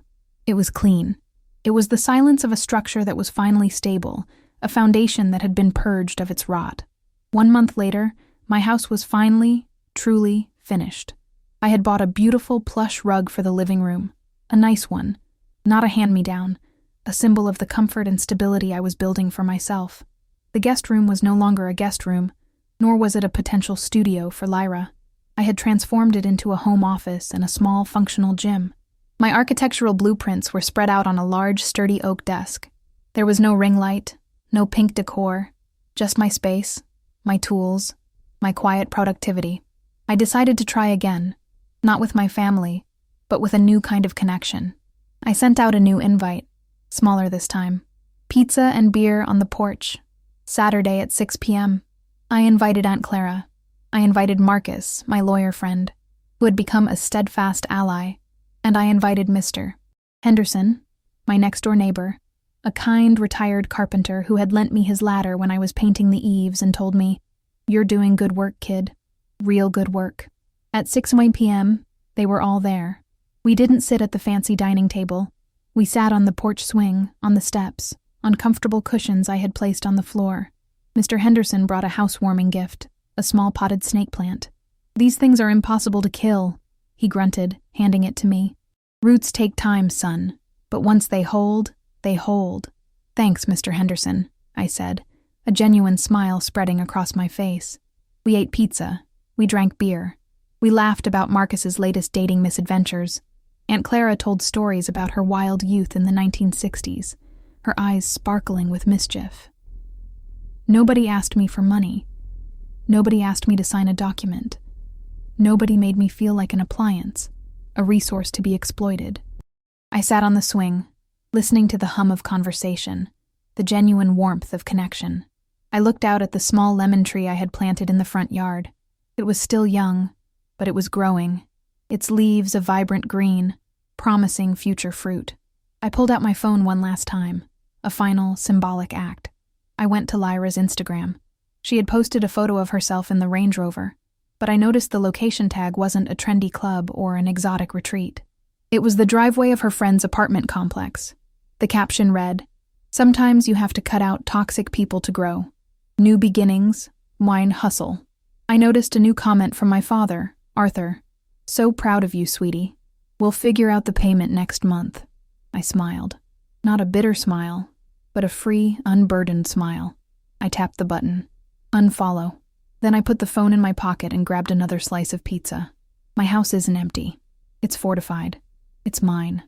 It was clean. It was the silence of a structure that was finally stable, a foundation that had been purged of its rot. 1 month later, my house was finally, truly finished. I had bought a beautiful plush rug for the living room, a nice one, not a hand-me-down, a symbol of the comfort and stability I was building for myself. The guest room was no longer a guest room, nor was it a potential studio for Lyra. I had transformed it into a home office and a small functional gym. My architectural blueprints were spread out on a large, sturdy oak desk. There was no ring light, no pink decor, just my space, my tools, my quiet productivity. I decided to try again, not with my family, but with a new kind of connection. I sent out a new invite, smaller this time. Pizza and beer on the porch. Saturday at 6 p.m. I invited Aunt Clara. I invited Marcus, my lawyer friend, who had become a steadfast ally, and I invited Mr. Henderson, my next-door neighbor, a kind, retired carpenter who had lent me his ladder when I was painting the eaves and told me, "You're doing good work, kid. Real good work." At 6 p.m., they were all there. We didn't sit at the fancy dining table. We sat on the porch swing, on the steps, on comfortable cushions I had placed on the floor. Mr. Henderson brought a housewarming gift, a small potted snake plant. "These things are impossible to kill," he grunted, handing it to me. "Roots take time, son, but once they hold, they hold." "Thanks, Mr. Henderson," I said, a genuine smile spreading across my face. We ate pizza. We drank beer. We laughed about Marcus's latest dating misadventures. Aunt Clara told stories about her wild youth in the 1960s, her eyes sparkling with mischief. Nobody asked me for money. Nobody asked me to sign a document. Nobody made me feel like an appliance, a resource to be exploited. I sat on the swing, listening to the hum of conversation, the genuine warmth of connection. I looked out at the small lemon tree I had planted in the front yard. It was still young, but it was growing, its leaves a vibrant green, promising future fruit. I pulled out my phone one last time, a final, symbolic act. I went to Lyra's Instagram. She had posted a photo of herself in the Range Rover, but I noticed the location tag wasn't a trendy club or an exotic retreat. It was the driveway of her friend's apartment complex. The caption read, "Sometimes you have to cut out toxic people to grow. New beginnings, wine hustle." I noticed a new comment from my father, Arthur. "So proud of you, sweetie. We'll figure out the payment next month." I smiled. Not a bitter smile, but a free, unburdened smile. I tapped the button. Unfollow. Then I put the phone in my pocket and grabbed another slice of pizza. My house isn't empty. It's fortified. It's mine.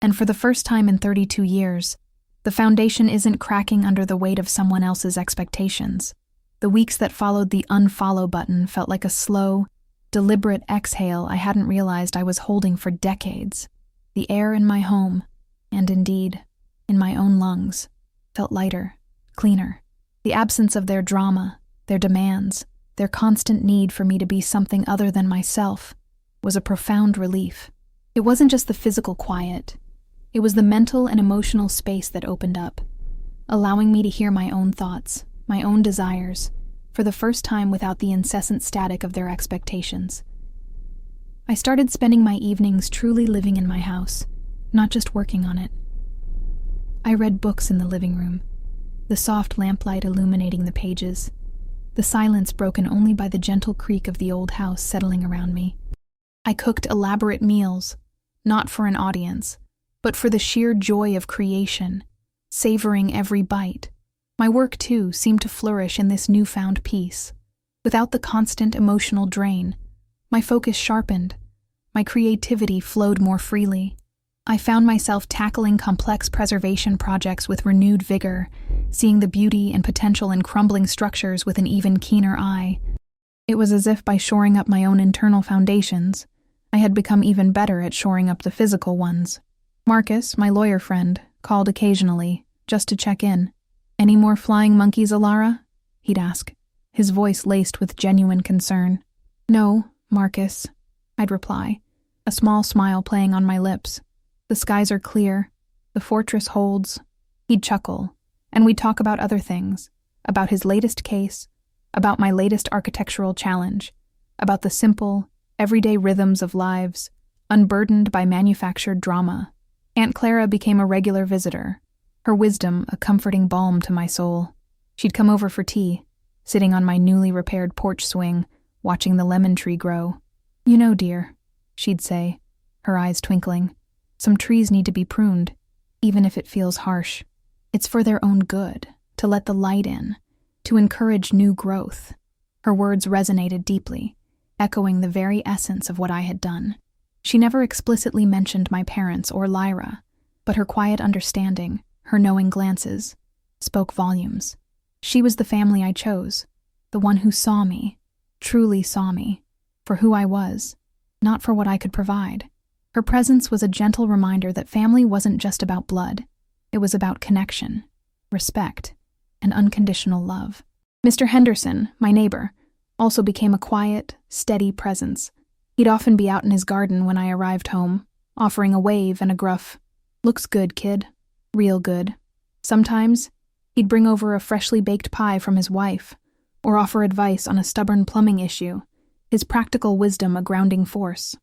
And for the first time in 32 years, the foundation isn't cracking under the weight of someone else's expectations. The weeks that followed the unfollow button felt like a slow, deliberate exhale I hadn't realized I was holding for decades. The air in my home, and indeed, in my own lungs, felt lighter, cleaner. The absence of their drama, their demands, their constant need for me to be something other than myself, was a profound relief. It wasn't just the physical quiet. It was the mental and emotional space that opened up, allowing me to hear my own thoughts, my own desires, for the first time without the incessant static of their expectations. I started spending my evenings truly living in my house, not just working on it. I read books in the living room, the soft lamplight illuminating the pages, the silence broken only by the gentle creak of the old house settling around me. I cooked elaborate meals, not for an audience, but for the sheer joy of creation, savoring every bite. My work, too, seemed to flourish in this newfound peace. Without the constant emotional drain, my focus sharpened, my creativity flowed more freely. I found myself tackling complex preservation projects with renewed vigor, seeing the beauty and potential in crumbling structures with an even keener eye. It was as if by shoring up my own internal foundations, I had become even better at shoring up the physical ones. Marcus, my lawyer friend, called occasionally, just to check in. "Any more flying monkeys, Alara?" he'd ask, his voice laced with genuine concern. "No, Marcus," I'd reply, a small smile playing on my lips. "The skies are clear. The fortress holds." He'd chuckle, and we'd talk about other things, about his latest case, about my latest architectural challenge, about the simple, everyday rhythms of lives, unburdened by manufactured drama. Aunt Clara became a regular visitor, her wisdom a comforting balm to my soul. She'd come over for tea, sitting on my newly repaired porch swing, watching the lemon tree grow. "You know, dear," she'd say, her eyes twinkling, "some trees need to be pruned, even if it feels harsh. It's for their own good, to let the light in, to encourage new growth." Her words resonated deeply, echoing the very essence of what I had done. She never explicitly mentioned my parents or Lyra, but her quiet understanding, her knowing glances, spoke volumes. She was the family I chose, the one who saw me, truly saw me, for who I was, not for what I could provide. Her presence was a gentle reminder that family wasn't just about blood. It was about connection, respect, and unconditional love. Mr. Henderson, my neighbor, also became a quiet, steady presence. He'd often be out in his garden when I arrived home, offering a wave and a gruff, "Looks good, kid. Real good." Sometimes, he'd bring over a freshly baked pie from his wife, or offer advice on a stubborn plumbing issue, his practical wisdom a grounding force.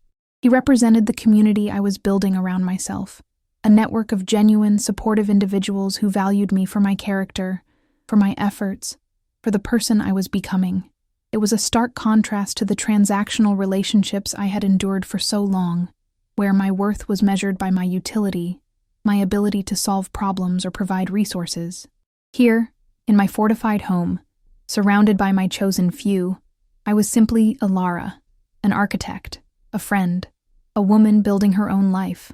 He represented the community I was building around myself, a network of genuine, supportive individuals who valued me for my character, for my efforts, for the person I was becoming. It was a stark contrast to the transactional relationships I had endured for so long, where my worth was measured by my utility, my ability to solve problems or provide resources. Here, in my fortified home, surrounded by my chosen few, I was simply Alara, an architect, a friend, a woman building her own life,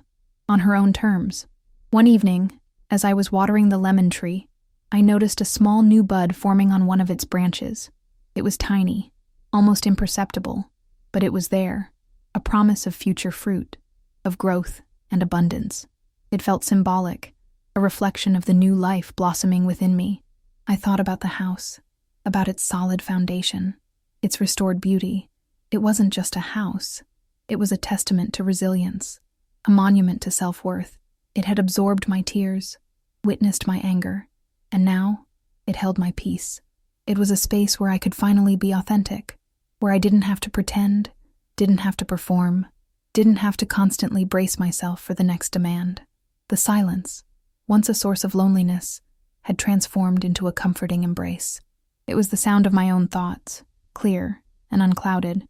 on her own terms. One evening, as I was watering the lemon tree, I noticed a small new bud forming on one of its branches. It was tiny, almost imperceptible, but it was there, a promise of future fruit, of growth and abundance. It felt symbolic, a reflection of the new life blossoming within me. I thought about the house, about its solid foundation, its restored beauty. It wasn't just a house. It was a testament to resilience, a monument to self-worth. It had absorbed my tears, witnessed my anger, and now it held my peace. It was a space where I could finally be authentic, where I didn't have to pretend, didn't have to perform, didn't have to constantly brace myself for the next demand. The silence, once a source of loneliness, had transformed into a comforting embrace. It was the sound of my own thoughts, clear and unclouded.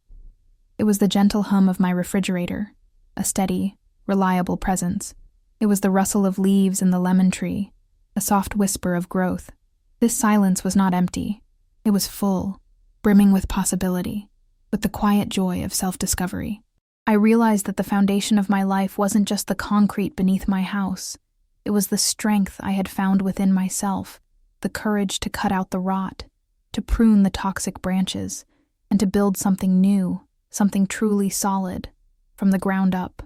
It was the gentle hum of my refrigerator, a steady, reliable presence. It was the rustle of leaves in the lemon tree, a soft whisper of growth. This silence was not empty. It was full, brimming with possibility, with the quiet joy of self-discovery. I realized that the foundation of my life wasn't just the concrete beneath my house. It was the strength I had found within myself, the courage to cut out the rot, to prune the toxic branches, and to build something new, something truly solid, from the ground up.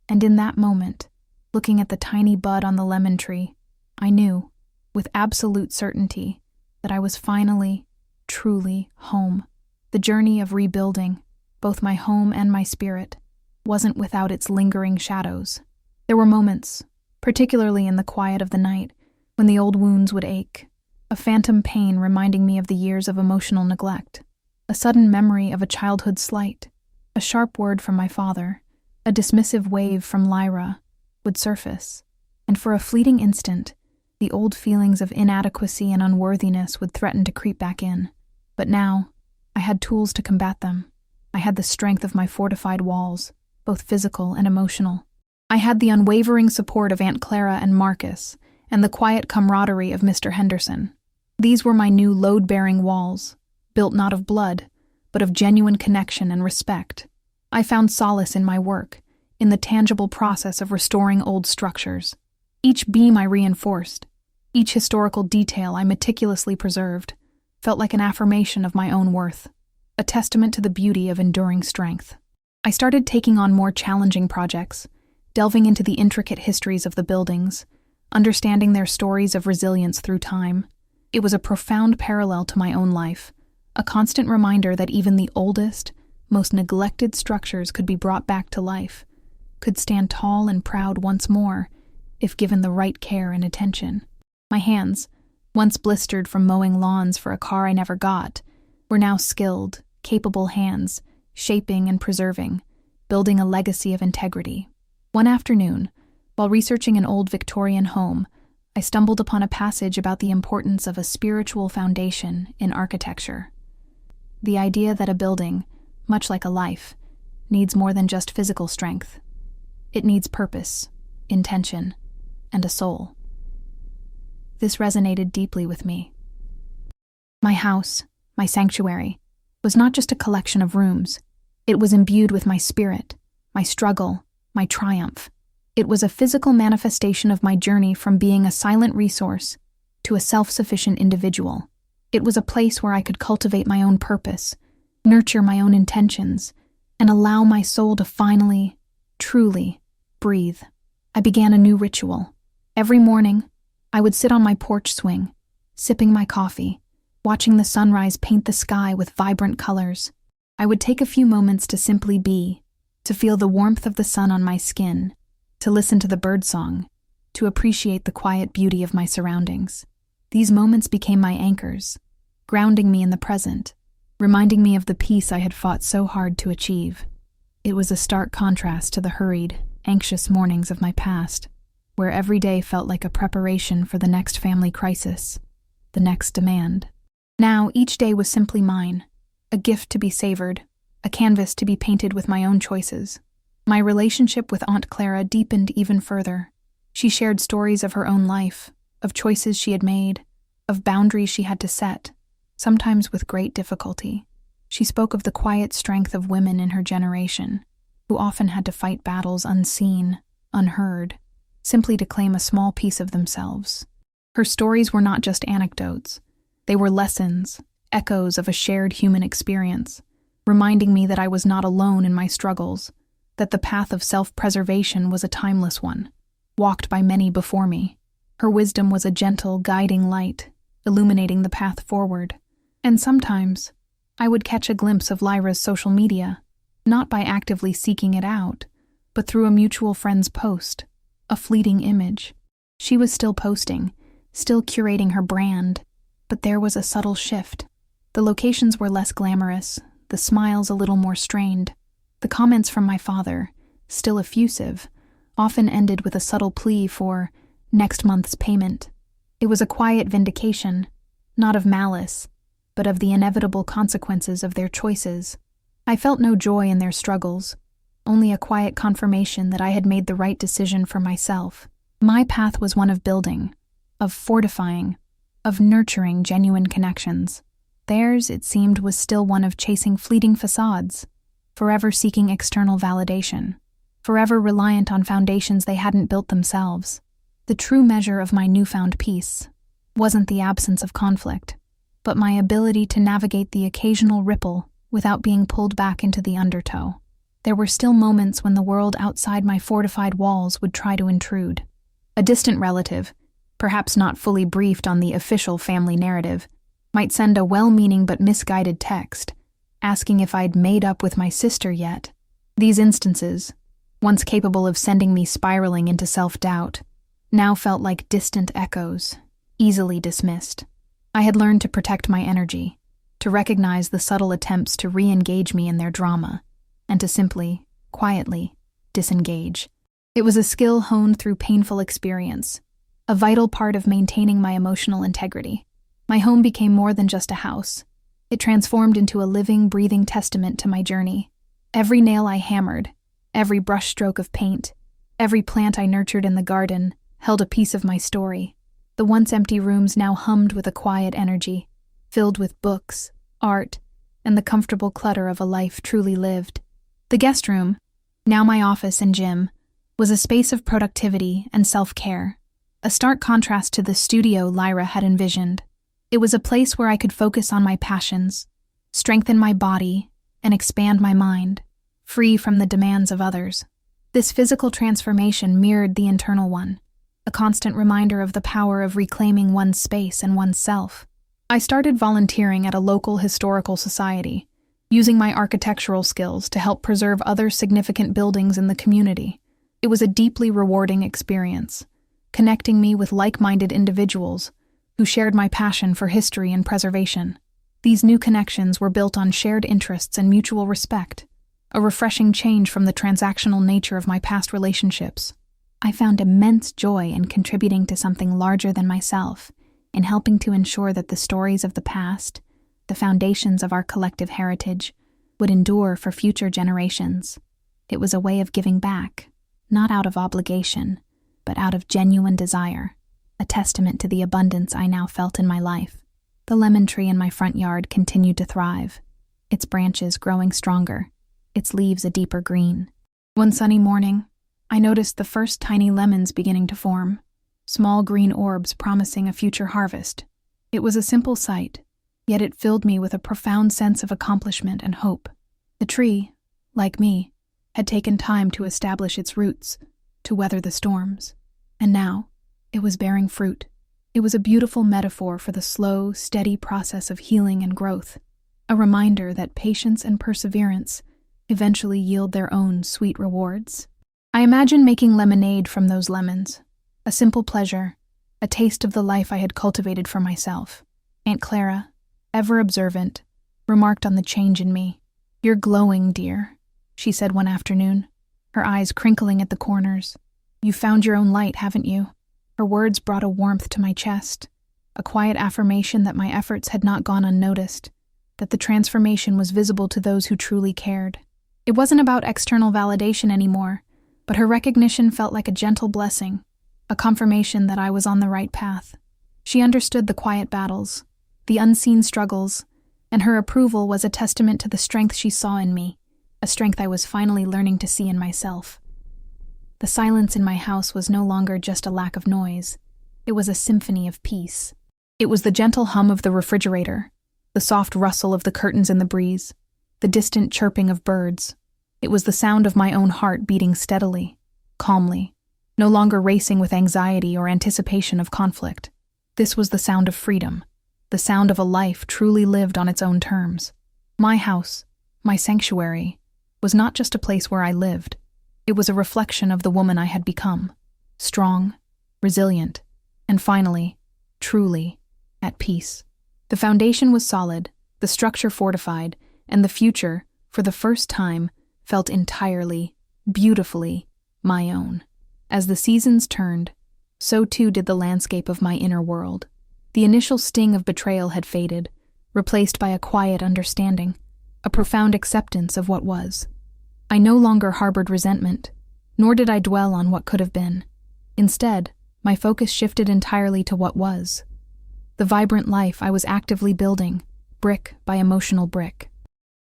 And in that moment, looking at the tiny bud on the lemon tree, I knew, with absolute certainty, that I was finally, truly home. The journey of rebuilding, both my home and my spirit, wasn't without its lingering shadows. There were moments, particularly in the quiet of the night, when the old wounds would ache, a phantom pain reminding me of the years of emotional neglect, a sudden memory of a childhood slight, a sharp word from my father, a dismissive wave from Lyra, would surface, and for a fleeting instant, the old feelings of inadequacy and unworthiness would threaten to creep back in. But now, I had tools to combat them. I had the strength of my fortified walls, both physical and emotional. I had the unwavering support of Aunt Clara and Marcus, and the quiet camaraderie of Mr. Henderson. These were my new load-bearing walls, built not of blood, but of genuine connection and respect. I found solace in my work, in the tangible process of restoring old structures. Each beam I reinforced, each historical detail I meticulously preserved, felt like an affirmation of my own worth, a testament to the beauty of enduring strength. I started taking on more challenging projects, delving into the intricate histories of the buildings, understanding their stories of resilience through time. It was a profound parallel to my own life, a constant reminder that even the oldest, most neglected structures could be brought back to life, could stand tall and proud once more, if given the right care and attention. My hands, once blistered from mowing lawns for a car I never got, were now skilled, capable hands, shaping and preserving, building a legacy of integrity. One afternoon, while researching an old Victorian home, I stumbled upon a passage about the importance of a spiritual foundation in architecture. The idea that a building, much like a life, needs more than just physical strength. It needs purpose, intention, and a soul. This resonated deeply with me. My house, my sanctuary, was not just a collection of rooms. It was imbued with my spirit, my struggle, my triumph. It was a physical manifestation of my journey from being a silent resource to a self-sufficient individual. It was a place where I could cultivate my own purpose, nurture my own intentions, and allow my soul to finally, truly, breathe. I began a new ritual. Every morning, I would sit on my porch swing, sipping my coffee, watching the sunrise paint the sky with vibrant colors. I would take a few moments to simply be, to feel the warmth of the sun on my skin, to listen to the birdsong, to appreciate the quiet beauty of my surroundings. These moments became my anchors, grounding me in the present, reminding me of the peace I had fought so hard to achieve. It was a stark contrast to the hurried, anxious mornings of my past, where every day felt like a preparation for the next family crisis, the next demand. Now, each day was simply mine, a gift to be savored, a canvas to be painted with my own choices. My relationship with Aunt Clara deepened even further. She shared stories of her own life, of choices she had made, of boundaries she had to set, sometimes with great difficulty. She spoke of the quiet strength of women in her generation, who often had to fight battles unseen, unheard, simply to claim a small piece of themselves. Her stories were not just anecdotes. They were lessons, echoes of a shared human experience, reminding me that I was not alone in my struggles, that the path of self-preservation was a timeless one, walked by many before me. Her wisdom was a gentle, guiding light, illuminating the path forward. And sometimes, I would catch a glimpse of Lyra's social media, not by actively seeking it out, but through a mutual friend's post, a fleeting image. She was still posting, still curating her brand, but there was a subtle shift. The locations were less glamorous, the smiles a little more strained. The comments from my father, still effusive, often ended with a subtle plea for next month's payment. It was a quiet vindication, not of malice, but of the inevitable consequences of their choices. I felt no joy in their struggles, only a quiet confirmation that I had made the right decision for myself. My path was one of building, of fortifying, of nurturing genuine connections. Theirs, it seemed, was still one of chasing fleeting facades, forever seeking external validation, forever reliant on foundations they hadn't built themselves. The true measure of my newfound peace wasn't the absence of conflict, but my ability to navigate the occasional ripple without being pulled back into the undertow. There were still moments when the world outside my fortified walls would try to intrude. A distant relative, perhaps not fully briefed on the official family narrative, might send a well-meaning but misguided text, asking if I'd made up with my sister yet. These instances, once capable of sending me spiraling into self-doubt, now felt like distant echoes, easily dismissed. I had learned to protect my energy, to recognize the subtle attempts to re-engage me in their drama, and to simply, quietly, disengage. It was a skill honed through painful experience, a vital part of maintaining my emotional integrity. My home became more than just a house. It transformed into a living, breathing testament to my journey. Every nail I hammered, every brushstroke of paint, every plant I nurtured in the garden held a piece of my story. The once empty rooms now hummed with a quiet energy, filled with books, art, and the comfortable clutter of a life truly lived. The guest room, now my office and gym, was a space of productivity and self-care, a stark contrast to the studio Lyra had envisioned. It was a place where I could focus on my passions, strengthen my body, and expand my mind, free from the demands of others. This physical transformation mirrored the internal one, a constant reminder of the power of reclaiming one's space and one's self. I started volunteering at a local historical society, using my architectural skills to help preserve other significant buildings in the community. It was a deeply rewarding experience, connecting me with like-minded individuals who shared my passion for history and preservation. These new connections were built on shared interests and mutual respect, a refreshing change from the transactional nature of my past relationships. I found immense joy in contributing to something larger than myself, in helping to ensure that the stories of the past, the foundations of our collective heritage, would endure for future generations. It was a way of giving back, not out of obligation, but out of genuine desire, a testament to the abundance I now felt in my life. The lemon tree in my front yard continued to thrive, its branches growing stronger, its leaves a deeper green. One sunny morning, I noticed the first tiny lemons beginning to form, small green orbs promising a future harvest. It was a simple sight, yet it filled me with a profound sense of accomplishment and hope. The tree, like me, had taken time to establish its roots, to weather the storms, and now it was bearing fruit. It was a beautiful metaphor for the slow, steady process of healing and growth, a reminder that patience and perseverance eventually yield their own sweet rewards. I imagine making lemonade from those lemons, a simple pleasure, a taste of the life I had cultivated for myself. Aunt Clara, ever observant, remarked on the change in me. "You're glowing, dear," she said one afternoon, her eyes crinkling at the corners. "You found your own light, haven't you?" Her words brought a warmth to my chest, a quiet affirmation that my efforts had not gone unnoticed, that the transformation was visible to those who truly cared. It wasn't about external validation anymore, but her recognition felt like a gentle blessing, a confirmation that I was on the right path. She understood the quiet battles, the unseen struggles, and her approval was a testament to the strength she saw in me, a strength I was finally learning to see in myself. The silence in my house was no longer just a lack of noise. It was a symphony of peace. It was the gentle hum of the refrigerator, the soft rustle of the curtains in the breeze, the distant chirping of birds. It was the sound of my own heart beating steadily, calmly, no longer racing with anxiety or anticipation of conflict. This was the sound of freedom, the sound of a life truly lived on its own terms. My house, my sanctuary, was not just a place where I lived. It was a reflection of the woman I had become, strong, resilient, and finally, truly, at peace. The foundation was solid, the structure fortified, and the future, for the first time, felt entirely, beautifully, my own. As the seasons turned, so too did the landscape of my inner world. The initial sting of betrayal had faded, replaced by a quiet understanding, a profound acceptance of what was. I no longer harbored resentment, nor did I dwell on what could have been. Instead, my focus shifted entirely to what was. The vibrant life I was actively building, brick by emotional brick.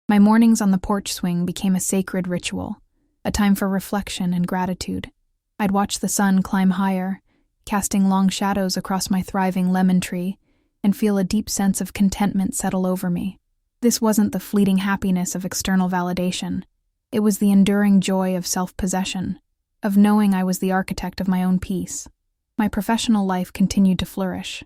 My mornings on the porch swing became a sacred ritual, a time for reflection and gratitude. I'd watch the sun climb higher, casting long shadows across my thriving lemon tree, and feel a deep sense of contentment settle over me. This wasn't the fleeting happiness of external validation. It was the enduring joy of self-possession, of knowing I was the architect of my own peace. My professional life continued to flourish.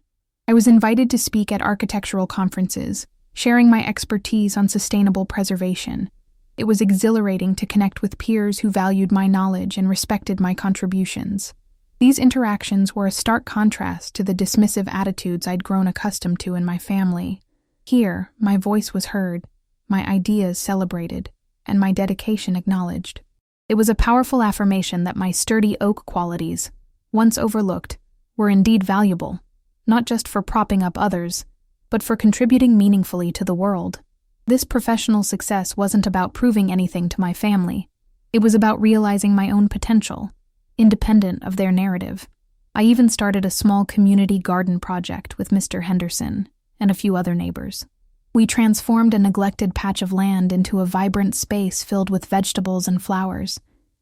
I was invited to speak at architectural conferences, sharing my expertise on sustainable preservation. It was exhilarating to connect with peers who valued my knowledge and respected my contributions. These interactions were a stark contrast to the dismissive attitudes I'd grown accustomed to in my family. Here, my voice was heard, my ideas celebrated, and my dedication acknowledged. It was a powerful affirmation that my sturdy oak qualities, once overlooked, were indeed valuable, not just for propping up others, but for contributing meaningfully to the world. This professional success wasn't about proving anything to my family. It was about realizing my own potential, independent of their narrative. I even started a small community garden project with Mr. Henderson and a few other neighbors. We transformed a neglected patch of land into a vibrant space filled with vegetables and flowers.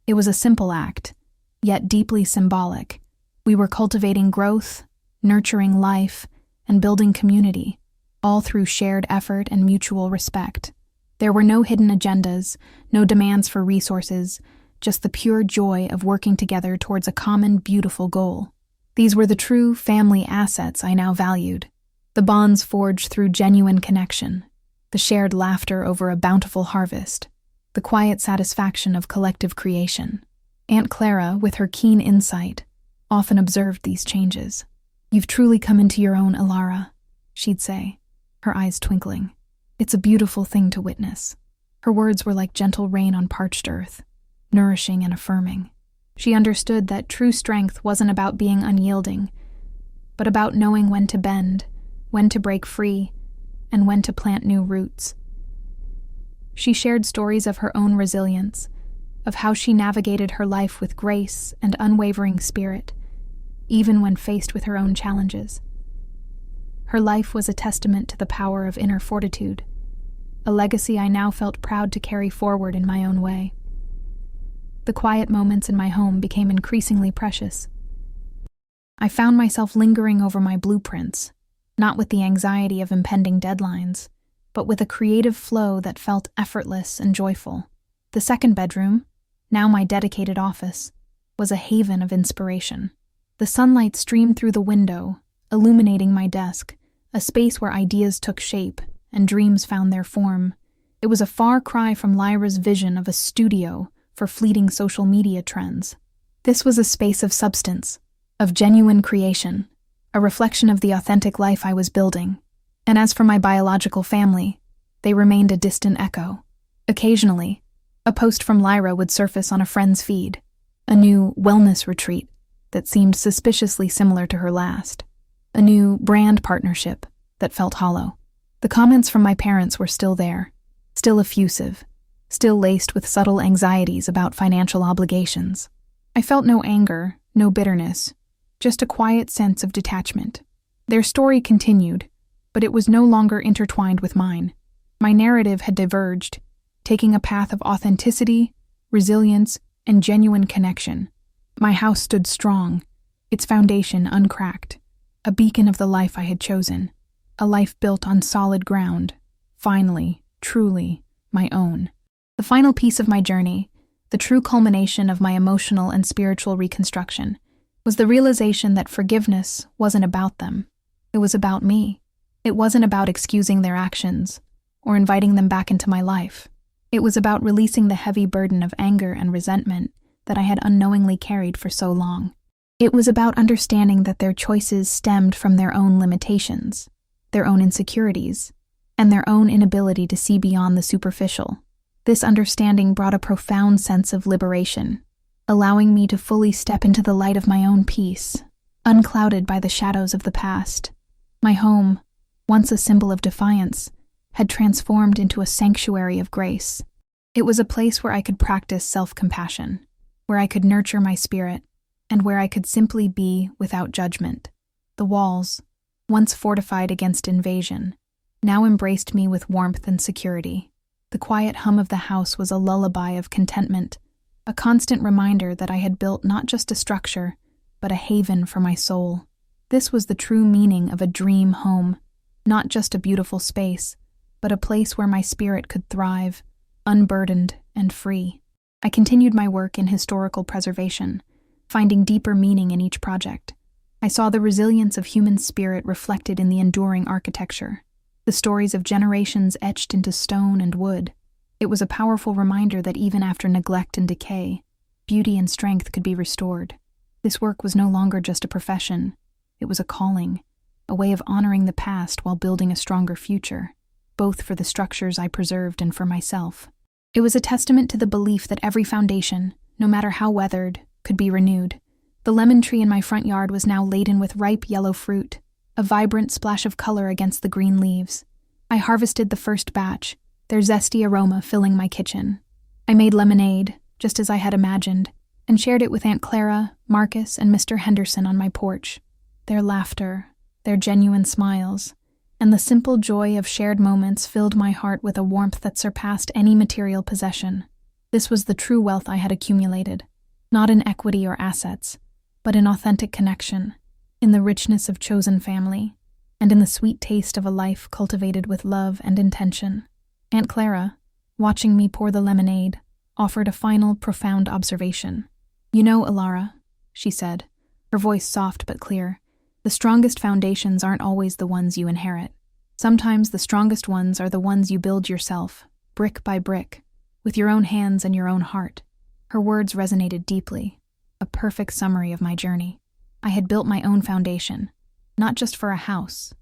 It was a simple act, yet deeply symbolic. We were cultivating growth, nurturing life, and building community, all through shared effort and mutual respect. There were no hidden agendas, no demands for resources, just the pure joy of working together towards a common, beautiful goal. These were the true family assets I now valued. The bonds forged through genuine connection, the shared laughter over a bountiful harvest, the quiet satisfaction of collective creation. Aunt Clara, with her keen insight, often observed these changes. "You've truly come into your own, Alara," she'd say, her eyes twinkling. "It's a beautiful thing to witness." Her words were like gentle rain on parched earth, nourishing and affirming. She understood that true strength wasn't about being unyielding, but about knowing when to bend, when to break free, and when to plant new roots. She shared stories of her own resilience, of how she navigated her life with grace and unwavering spirit, even when faced with her own challenges. Her life was a testament to the power of inner fortitude, a legacy I now felt proud to carry forward in my own way. The quiet moments in my home became increasingly precious. I found myself lingering over my blueprints, not with the anxiety of impending deadlines, but with a creative flow that felt effortless and joyful. The second bedroom, now my dedicated office, was a haven of inspiration. The sunlight streamed through the window, illuminating my desk, a space where ideas took shape and dreams found their form. It was a far cry from Lyra's vision of a studio for fleeting social media trends. This was a space of substance, of genuine creation, a reflection of the authentic life I was building. And as for my biological family, they remained a distant echo. Occasionally, a post from Lyra would surface on a friend's feed, a new wellness retreat that seemed suspiciously similar to her last, a new brand partnership that felt hollow. The comments from my parents were still there, still effusive, still laced with subtle anxieties about financial obligations. I felt no anger, no bitterness, just a quiet sense of detachment. Their story continued, but it was no longer intertwined with mine. My narrative had diverged, taking a path of authenticity, resilience, and genuine connection. My house stood strong, its foundation uncracked, a beacon of the life I had chosen, a life built on solid ground, finally, truly, my own. The final piece of my journey, the true culmination of my emotional and spiritual reconstruction, was the realization that forgiveness wasn't about them. It was about me. It wasn't about excusing their actions or inviting them back into my life. It was about releasing the heavy burden of anger and resentment that I had unknowingly carried for so long. It was about understanding that their choices stemmed from their own limitations, their own insecurities, and their own inability to see beyond the superficial. This understanding brought a profound sense of liberation, allowing me to fully step into the light of my own peace, unclouded by the shadows of the past. My home, once a symbol of defiance, had transformed into a sanctuary of grace. It was a place where I could practice self-compassion, where I could nurture my spirit, and where I could simply be without judgment. The walls, once fortified against invasion, now embraced me with warmth and security. The quiet hum of the house was a lullaby of contentment, a constant reminder that I had built not just a structure, but a haven for my soul. This was the true meaning of a dream home, not just a beautiful space, but a place where my spirit could thrive, unburdened and free. I continued my work in historical preservation, finding deeper meaning in each project. I saw the resilience of human spirit reflected in the enduring architecture, the stories of generations etched into stone and wood. It was a powerful reminder that even after neglect and decay, beauty and strength could be restored. This work was no longer just a profession. It was a calling, a way of honoring the past while building a stronger future, both for the structures I preserved and for myself. It was a testament to the belief that every foundation, no matter how weathered, could be renewed. The lemon tree in my front yard was now laden with ripe yellow fruit, a vibrant splash of color against the green leaves. I harvested the first batch, their zesty aroma filling my kitchen. I made lemonade, just as I had imagined, and shared it with Aunt Clara, Marcus, and Mr. Henderson on my porch. Their laughter, their genuine smiles, and the simple joy of shared moments filled my heart with a warmth that surpassed any material possession. This was the true wealth I had accumulated, not in equity or assets, but in authentic connection, in the richness of chosen family, and in the sweet taste of a life cultivated with love and intention. Aunt Clara, watching me pour the lemonade, offered a final, profound observation. "You know, Alara," she said, her voice soft but clear, "the strongest foundations aren't always the ones you inherit. Sometimes the strongest ones are the ones you build yourself, brick by brick, with your own hands and your own heart." Her words resonated deeply, a perfect summary of my journey. I had built my own foundation, not just for a house,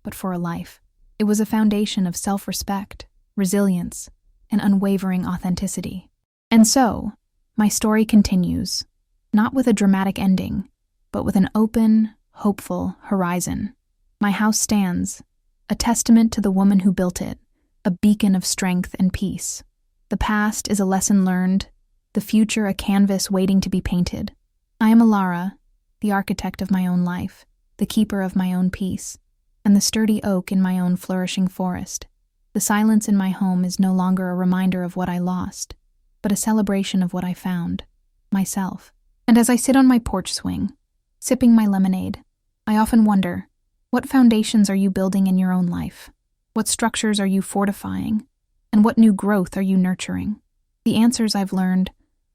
but for a life. It was a foundation of self-respect, resilience, and unwavering authenticity. And so, my story continues, not with a dramatic ending, but with an open, hopeful horizon. My house stands, a testament to the woman who built it, a beacon of strength and peace. The past is a lesson learned, the future a canvas waiting to be painted. I am Alara, the architect of my own life, the keeper of my own peace, and the sturdy oak in my own flourishing forest. The silence in my home is no longer a reminder of what I lost, but a celebration of what I found. myself. And as I sit on my porch swing, sipping my lemonade, I often wonder, what foundations are you building in your own life? What structures are you fortifying? And what new growth are you nurturing? The answers I've learned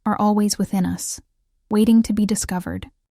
are always within us, waiting to be discovered.